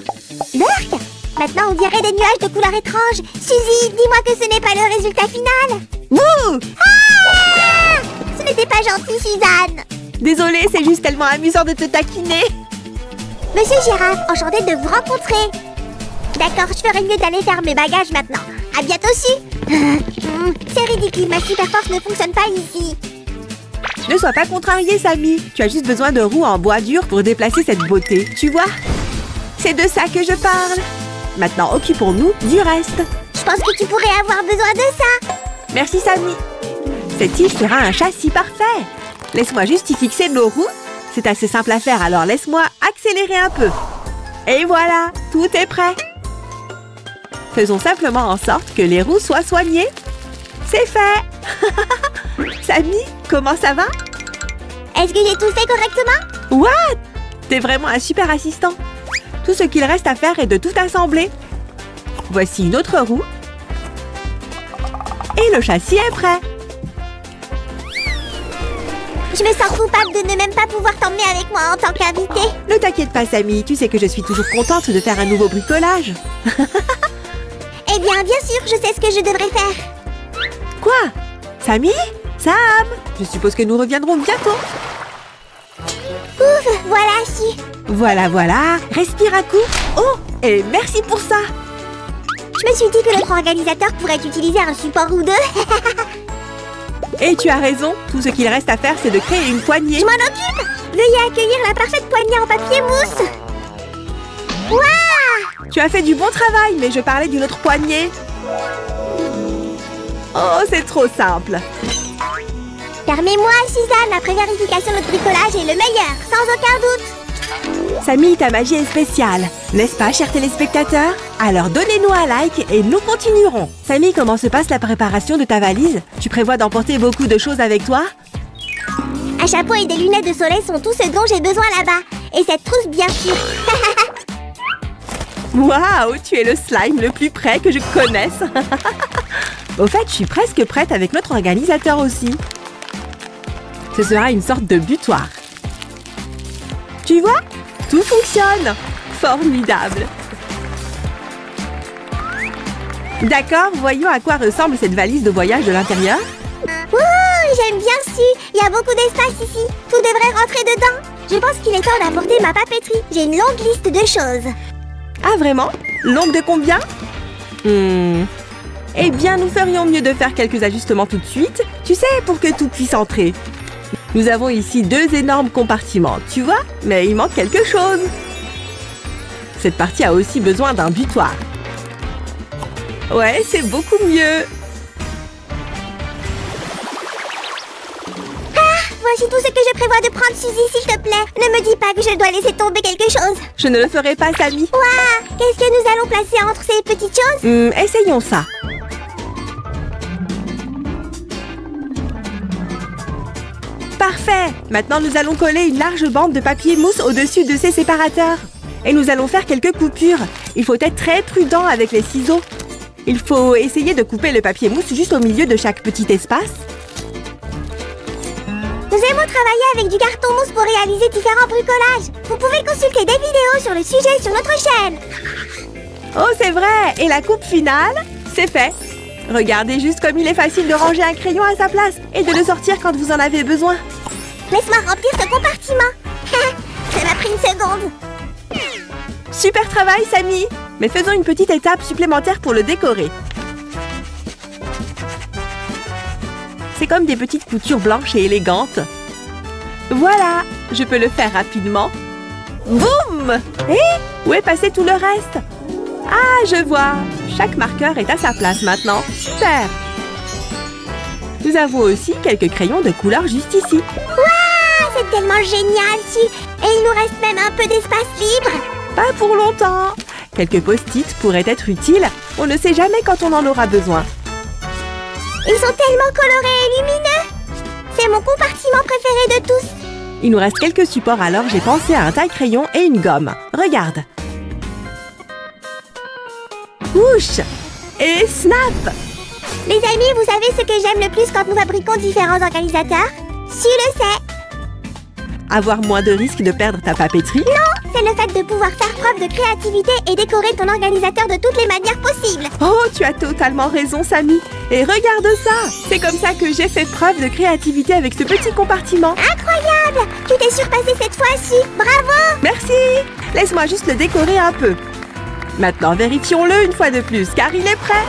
Burk! Maintenant, on dirait des nuages de couleurs étranges. Suzy, dis-moi que ce n'est pas le résultat final. Wouh! Ah! Ce n'était pas gentil, Suzanne. Désolée, c'est juste tellement amusant de te taquiner. Monsieur Girafe, enchanté de vous rencontrer. D'accord, je ferais mieux d'aller faire mes bagages maintenant. À bientôt, Su. C'est ridicule, ma super force ne fonctionne pas ici. Ne sois pas contrarié, Samy. Tu as juste besoin de roues en bois dur pour déplacer cette beauté, tu vois? C'est de ça que je parle. Maintenant, occupons-nous du reste. Je pense que tu pourrais avoir besoin de ça. Merci, Samy. Cette tige fera un châssis parfait. Laisse-moi juste y fixer nos roues. C'est assez simple à faire, alors laisse-moi accélérer un peu. Et voilà, tout est prêt. Faisons simplement en sorte que les roues soient soignées. C'est fait. Samy, comment ça va? Est-ce que j'ai tout fait correctement? What? T'es vraiment un super assistant. Tout ce qu'il reste à faire est de tout assembler. Voici une autre roue. Et le châssis est prêt. Je me sens coupable de ne même pas pouvoir t'emmener avec moi en tant qu'invité. Ne t'inquiète pas, Samy. Tu sais que je suis toujours contente de faire un nouveau bricolage. Eh bien, bien sûr, je sais ce que je devrais faire. Quoi? Samy? Sam? Je suppose que nous reviendrons bientôt. Ouf, voilà, si. Voilà, voilà. Respire un coup. Oh, et merci pour ça. Je me suis dit que notre organisateur pourrait utiliser un support ou deux. Et tu as raison. Tout ce qu'il reste à faire, c'est de créer une poignée. Je m'en occupe. Veuillez accueillir la parfaite poignée en papier mousse. Waouh! Tu as fait du bon travail, mais je parlais d'une autre poignée. Oh, c'est trop simple. Permets-moi, Suzanne, après vérification, notre bricolage est le meilleur, sans aucun doute. Samy, ta magie est spéciale, n'est-ce pas, chers téléspectateurs? Alors donnez-nous un like et nous continuerons. Samy, comment se passe la préparation de ta valise? Tu prévois d'emporter beaucoup de choses avec toi? Un chapeau et des lunettes de soleil sont tout ce dont j'ai besoin là-bas. Et cette trousse, bien sûr. Waouh, tu es le slime le plus près que je connaisse. Au fait, je suis presque prête avec notre organisateur aussi. Ce sera une sorte de butoir. Tu vois? Tout fonctionne. Formidable. D'accord, voyons à quoi ressemble cette valise de voyage de l'intérieur. Ouh, j'aime bien su. Il y a beaucoup d'espace ici. Tout devrait rentrer dedans. Je pense qu'il est temps d'apporter ma papeterie. J'ai une longue liste de choses. Ah, vraiment? Longue de combien? Eh bien, nous ferions mieux de faire quelques ajustements tout de suite. Tu sais, pour que tout puisse entrer. Nous avons ici 2 énormes compartiments, tu vois? Mais il manque quelque chose. Cette partie a aussi besoin d'un butoir. Ouais, c'est beaucoup mieux. Voici tout ce que je prévois de prendre, Suzy, s'il te plaît. Ne me dis pas que je dois laisser tomber quelque chose. Je ne le ferai pas, Samy. Waouh! Qu'est-ce que nous allons placer entre ces petites choses? Essayons ça. Parfait! Maintenant, nous allons coller une large bande de papier mousse au-dessus de ces séparateurs. Et nous allons faire quelques coupures. Il faut être très prudent avec les ciseaux. Il faut essayer de couper le papier mousse juste au milieu de chaque petit espace. Nous aimons travailler avec du carton mousse pour réaliser différents bricolages. Vous pouvez consulter des vidéos sur le sujet sur notre chaîne. Oh, c'est vrai! Et la coupe finale, c'est fait. Regardez juste comme il est facile de ranger un crayon à sa place et de le sortir quand vous en avez besoin. Laisse-moi remplir ce compartiment. Ça m'a pris une seconde. Super travail, Samy! Mais faisons une petite étape supplémentaire pour le décorer. C'est comme des petites coutures blanches et élégantes. Voilà! Je peux le faire rapidement. Boum! Où est passé tout le reste? Ah, je vois! Chaque marqueur est à sa place maintenant. Super! Nous avons aussi quelques crayons de couleur juste ici. Waouh! C'est tellement génial, si! Et il nous reste même un peu d'espace libre. Pas pour longtemps. Quelques post-it pourraient être utiles. On ne sait jamais quand on en aura besoin. Ils sont tellement colorés et lumineux. C'est mon compartiment préféré de tous. Il nous reste quelques supports, alors j'ai pensé à un taille-crayon et une gomme. Regarde. Whoosh! Et snap! Les amis, vous savez ce que j'aime le plus quand nous fabriquons différents organisateurs? Tu le sais. Avoir moins de risques de perdre ta papeterie? Non, c'est le fait de pouvoir faire preuve de créativité et décorer ton organisateur de toutes les manières possibles. Oh, tu as totalement raison, Samy. Et regarde ça! C'est comme ça que j'ai fait preuve de créativité avec ce petit compartiment. Incroyable! Tu t'es surpassé cette fois-ci. Bravo! Merci! Laisse-moi juste le décorer un peu. Maintenant, vérifions-le une fois de plus, car il est prêt.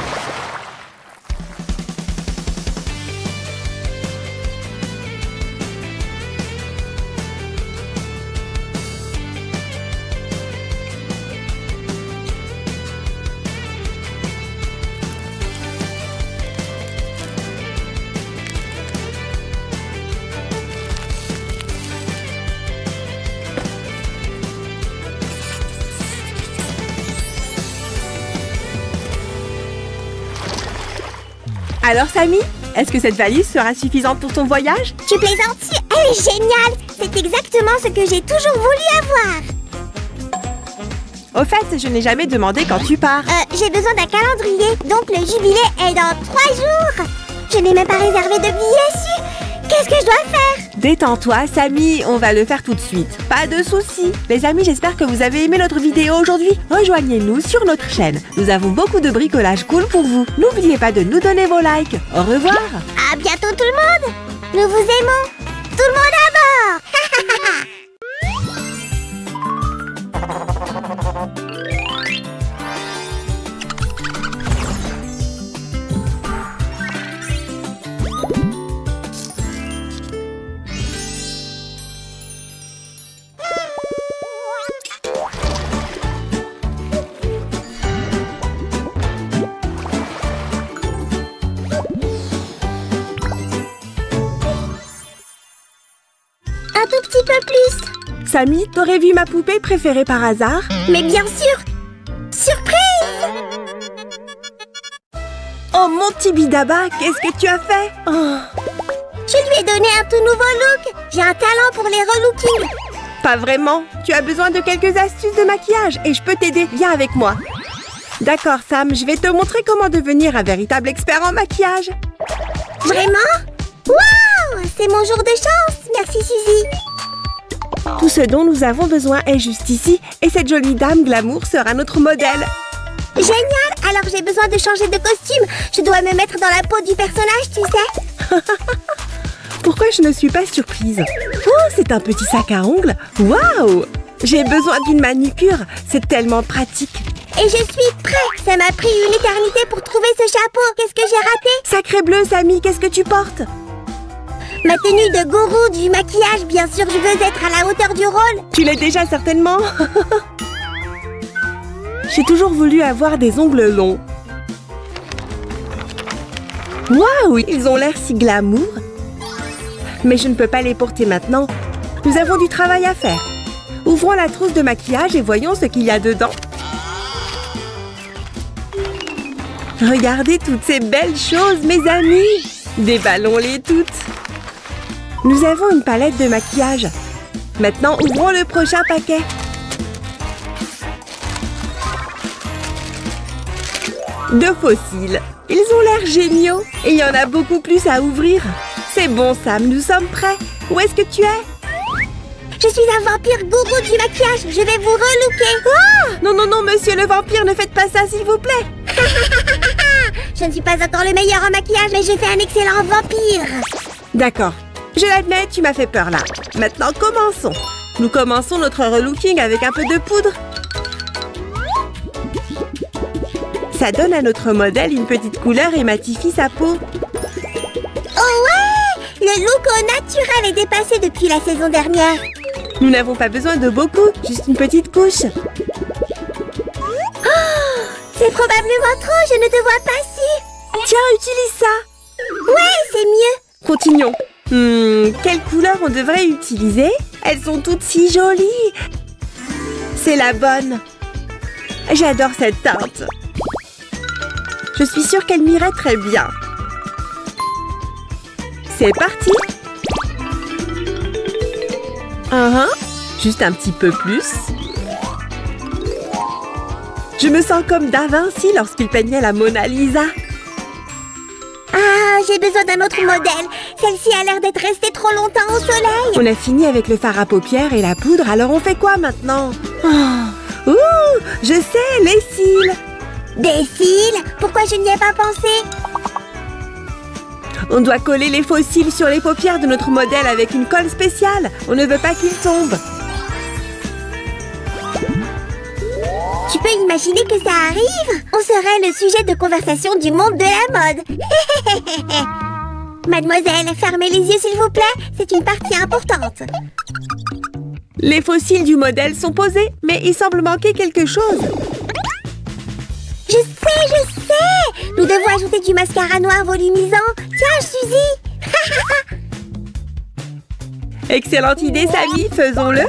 Alors, Samy, est-ce que cette valise sera suffisante pour ton voyage? Tu plaisantes? Elle est géniale! C'est exactement ce que j'ai toujours voulu avoir. Au fait, je n'ai jamais demandé quand tu pars. J'ai besoin d'un calendrier, donc le jubilé est dans 3 jours. Je n'ai même pas réservé de billets dessus. Qu'est-ce que je dois faire? Détends-toi, Samy, on va le faire tout de suite. Pas de soucis. Les amis, j'espère que vous avez aimé notre vidéo aujourd'hui. Rejoignez-nous sur notre chaîne. Nous avons beaucoup de bricolage cool pour vous. N'oubliez pas de nous donner vos likes. Au revoir. À bientôt tout le monde. Nous vous aimons. Tout le monde à bord. Un tout petit peu plus. Samy, t'aurais vu ma poupée préférée par hasard? Mais bien sûr! Surprise! Oh mon petit bidaba, qu'est-ce que tu as fait? Oh. Je lui ai donné un tout nouveau look. J'ai un talent pour les relookings. Pas vraiment. Tu as besoin de quelques astuces de maquillage et je peux t'aider. Viens avec moi. D'accord, Sam, je vais te montrer comment devenir un véritable expert en maquillage. Vraiment? Waouh! C'est mon jour de chance. Merci, Suzy. Tout ce dont nous avons besoin est juste ici et cette jolie dame glamour sera notre modèle. Génial! Alors j'ai besoin de changer de costume. Je dois me mettre dans la peau du personnage, tu sais. Pourquoi je ne suis pas surprise? Oh, c'est un petit sac à ongles. Waouh! J'ai besoin d'une manucure. C'est tellement pratique. Et je suis prête. Ça m'a pris une éternité pour trouver ce chapeau. Qu'est-ce que j'ai raté? Sacré bleu, Samy, qu'est-ce que tu portes? Ma tenue de gourou du maquillage, bien sûr, je veux être à la hauteur du rôle. Tu l'es déjà certainement. J'ai toujours voulu avoir des ongles longs. Waouh, ils ont l'air si glamour. Mais je ne peux pas les porter maintenant. Nous avons du travail à faire. Ouvrons la trousse de maquillage et voyons ce qu'il y a dedans. Regardez toutes ces belles choses, mes amis. Déballons-les toutes. Nous avons une palette de maquillage. Maintenant, ouvrons le prochain paquet. De fossiles. Ils ont l'air géniaux. Et il y en a beaucoup plus à ouvrir. C'est bon, Sam, nous sommes prêts. Où est-ce que tu es? Je suis un vampire gourou du maquillage. Je vais vous relooker. Oh! Non, non, non, monsieur le vampire, ne faites pas ça, s'il vous plaît. Je ne suis pas encore le meilleur en maquillage, mais je fais un excellent vampire. D'accord. Je l'admets, tu m'as fait peur là. Maintenant, commençons. Nous commençons notre relooking avec un peu de poudre. Ça donne à notre modèle une petite couleur et matifie sa peau. Oh ouais! Le look au naturel est dépassé depuis la saison dernière. Nous n'avons pas besoin de beaucoup, juste une petite couche. Oh, c'est probablement trop, je ne te vois pas si. Tiens, utilise ça. Ouais, c'est mieux. Continuons. Quelle couleur on devrait utiliser? Elles sont toutes si jolies. C'est la bonne. J'adore cette teinte. Je suis sûre qu'elle m'irait très bien. C'est parti. Juste un petit peu plus. Je me sens comme Da Vinci lorsqu'il peignait la Mona Lisa. Ah, j'ai besoin d'un autre modèle. Celle-ci a l'air d'être restée trop longtemps au soleil. On a fini avec le fard à paupières et la poudre, alors on fait quoi maintenant? Oh. Ouh, je sais, les cils. Des cils? Pourquoi je n'y ai pas pensé? On doit coller les faux cils sur les paupières de notre modèle avec une colle spéciale. On ne veut pas qu'ils tombent. Tu peux imaginer que ça arrive? On serait le sujet de conversation du monde de la mode. Mademoiselle, fermez les yeux s'il vous plaît. C'est une partie importante. Les faux cils du modèle sont posés, mais il semble manquer quelque chose. Je sais! Nous devons ajouter du mascara noir volumisant. Tiens, Suzy! Excellente idée, Samy, faisons-le.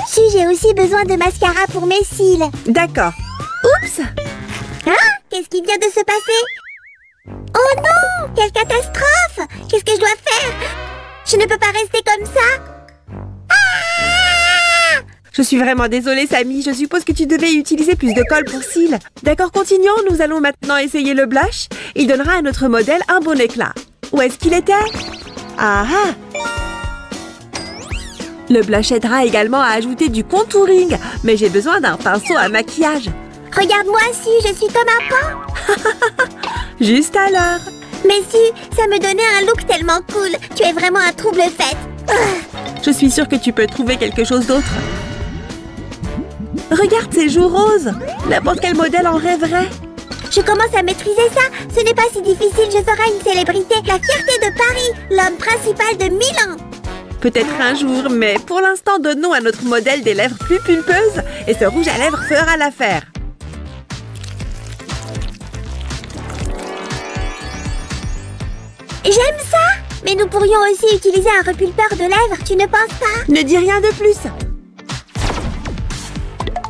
Si, j'ai aussi besoin de mascara pour mes cils. D'accord. Oups! Hein? Qu'est-ce qui vient de se passer? Oh non! Quelle catastrophe! Qu'est-ce que je dois faire? Je ne peux pas rester comme ça. Ah! Je suis vraiment désolée, Samy. Je suppose que tu devais utiliser plus de colle pour cils. D'accord, continuons. Nous allons maintenant essayer le blush. Il donnera à notre modèle un bon éclat. Où est-ce qu'il était? Ah ah! Le blush aidera également à ajouter du contouring. Mais j'ai besoin d'un pinceau à maquillage. Regarde-moi si, je suis comme un pain. Juste à l'heure. Mais si, ça me donnait un look tellement cool. Tu es vraiment un trouble-fête. Je suis sûre que tu peux trouver quelque chose d'autre. Regarde ces joues roses. N'importe quel modèle en rêverait. Je commence à maîtriser ça. Ce n'est pas si difficile, je serai une célébrité. La fierté de Paris, l'homme principal de Milan. Peut-être un jour, mais pour l'instant, donnons à notre modèle des lèvres plus pulpeuses et ce rouge à lèvres fera l'affaire. J'aime ça! Mais nous pourrions aussi utiliser un repulpeur de lèvres, tu ne penses pas? Ne dis rien de plus.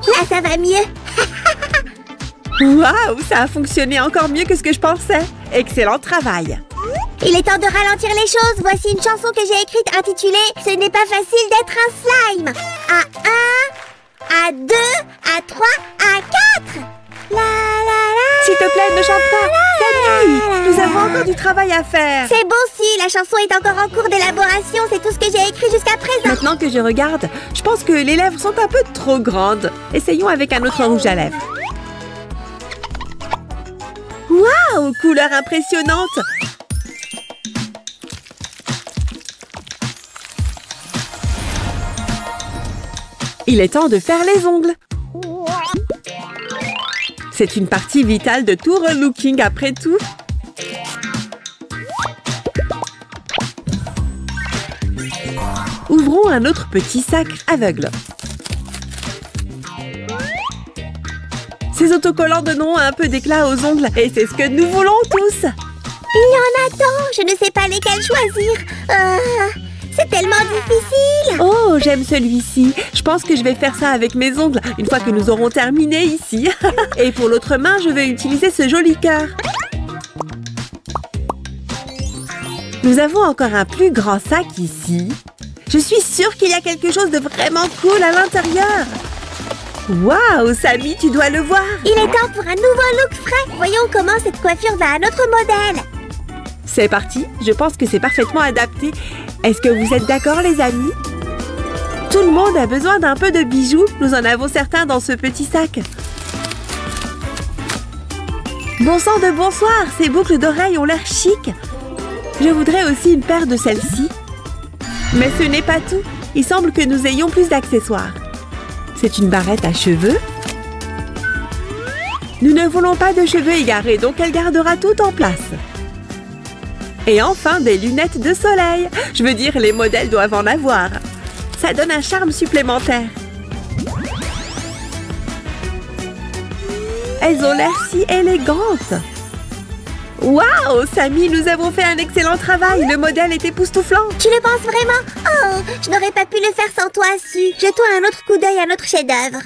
Là, ça va mieux. Waouh, ça a fonctionné encore mieux que ce que je pensais. Excellent travail. Il est temps de ralentir les choses. Voici une chanson que j'ai écrite intitulée « Ce n'est pas facile d'être un slime ». À 1, à 2, à 3, à 4. La la la. S'il te plaît, ne chante pas. Sammy, nous avons encore du travail à faire. C'est bon si, la chanson est encore en cours d'élaboration. C'est tout ce que j'ai écrit jusqu'à présent. Maintenant que je regarde, je pense que les lèvres sont un peu trop grandes. Essayons avec un autre rouge à lèvres. Waouh, couleur impressionnante. Il est temps de faire les ongles. C'est une partie vitale de tout relooking après tout. Ouvrons un autre petit sac aveugle. Ces autocollants donneront un peu d'éclat aux ongles et c'est ce que nous voulons tous. Il y en a tant, je ne sais pas lesquels choisir. C'est tellement difficile. Oh, j'aime celui-ci. Je pense que je vais faire ça avec mes ongles une fois que nous aurons terminé ici. Et pour l'autre main, je vais utiliser ce joli cœur. Nous avons encore un plus grand sac ici. Je suis sûre qu'il y a quelque chose de vraiment cool à l'intérieur. Waouh, Sammy, tu dois le voir. Il est temps pour un nouveau look frais. Voyons comment cette coiffure va à notre modèle. C'est parti, je pense que c'est parfaitement adapté. Est-ce que vous êtes d'accord, les amis? Tout le monde a besoin d'un peu de bijoux. Nous en avons certains dans ce petit sac. Bon sang de bonsoir, ces boucles d'oreilles ont l'air chic. Je voudrais aussi une paire de celles-ci. Mais ce n'est pas tout. Il semble que nous ayons plus d'accessoires. C'est une barrette à cheveux. Nous ne voulons pas de cheveux égarés, donc elle gardera tout en place. Et enfin, des lunettes de soleil. Je veux dire, les modèles doivent en avoir. Ça donne un charme supplémentaire. Elles ont l'air si élégantes. Waouh, Sammy, nous avons fait un excellent travail. Le modèle est époustouflant. Tu le penses vraiment? Oh, je n'aurais pas pu le faire sans toi, Su. Jetons un autre coup d'œil à notre chef-d'œuvre.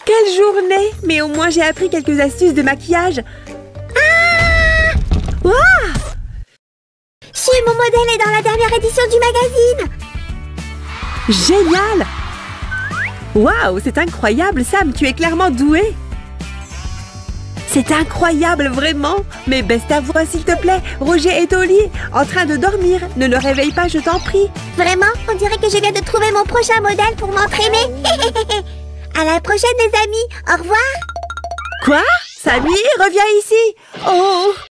Quelle journée! Mais au moins j'ai appris quelques astuces de maquillage. Ah! Waouh! Su, mon modèle est dans la dernière édition du magazine. Génial! Waouh, c'est incroyable, Sam, tu es clairement doué. C'est incroyable, vraiment. Mais baisse ta voix, s'il te plaît. Roger est au lit, en train de dormir. Ne le réveille pas, je t'en prie. Vraiment? On dirait que je viens de trouver mon prochain modèle pour m'entraîner. À la prochaine, les amis. Au revoir. Quoi? Sammy, reviens ici. Oh,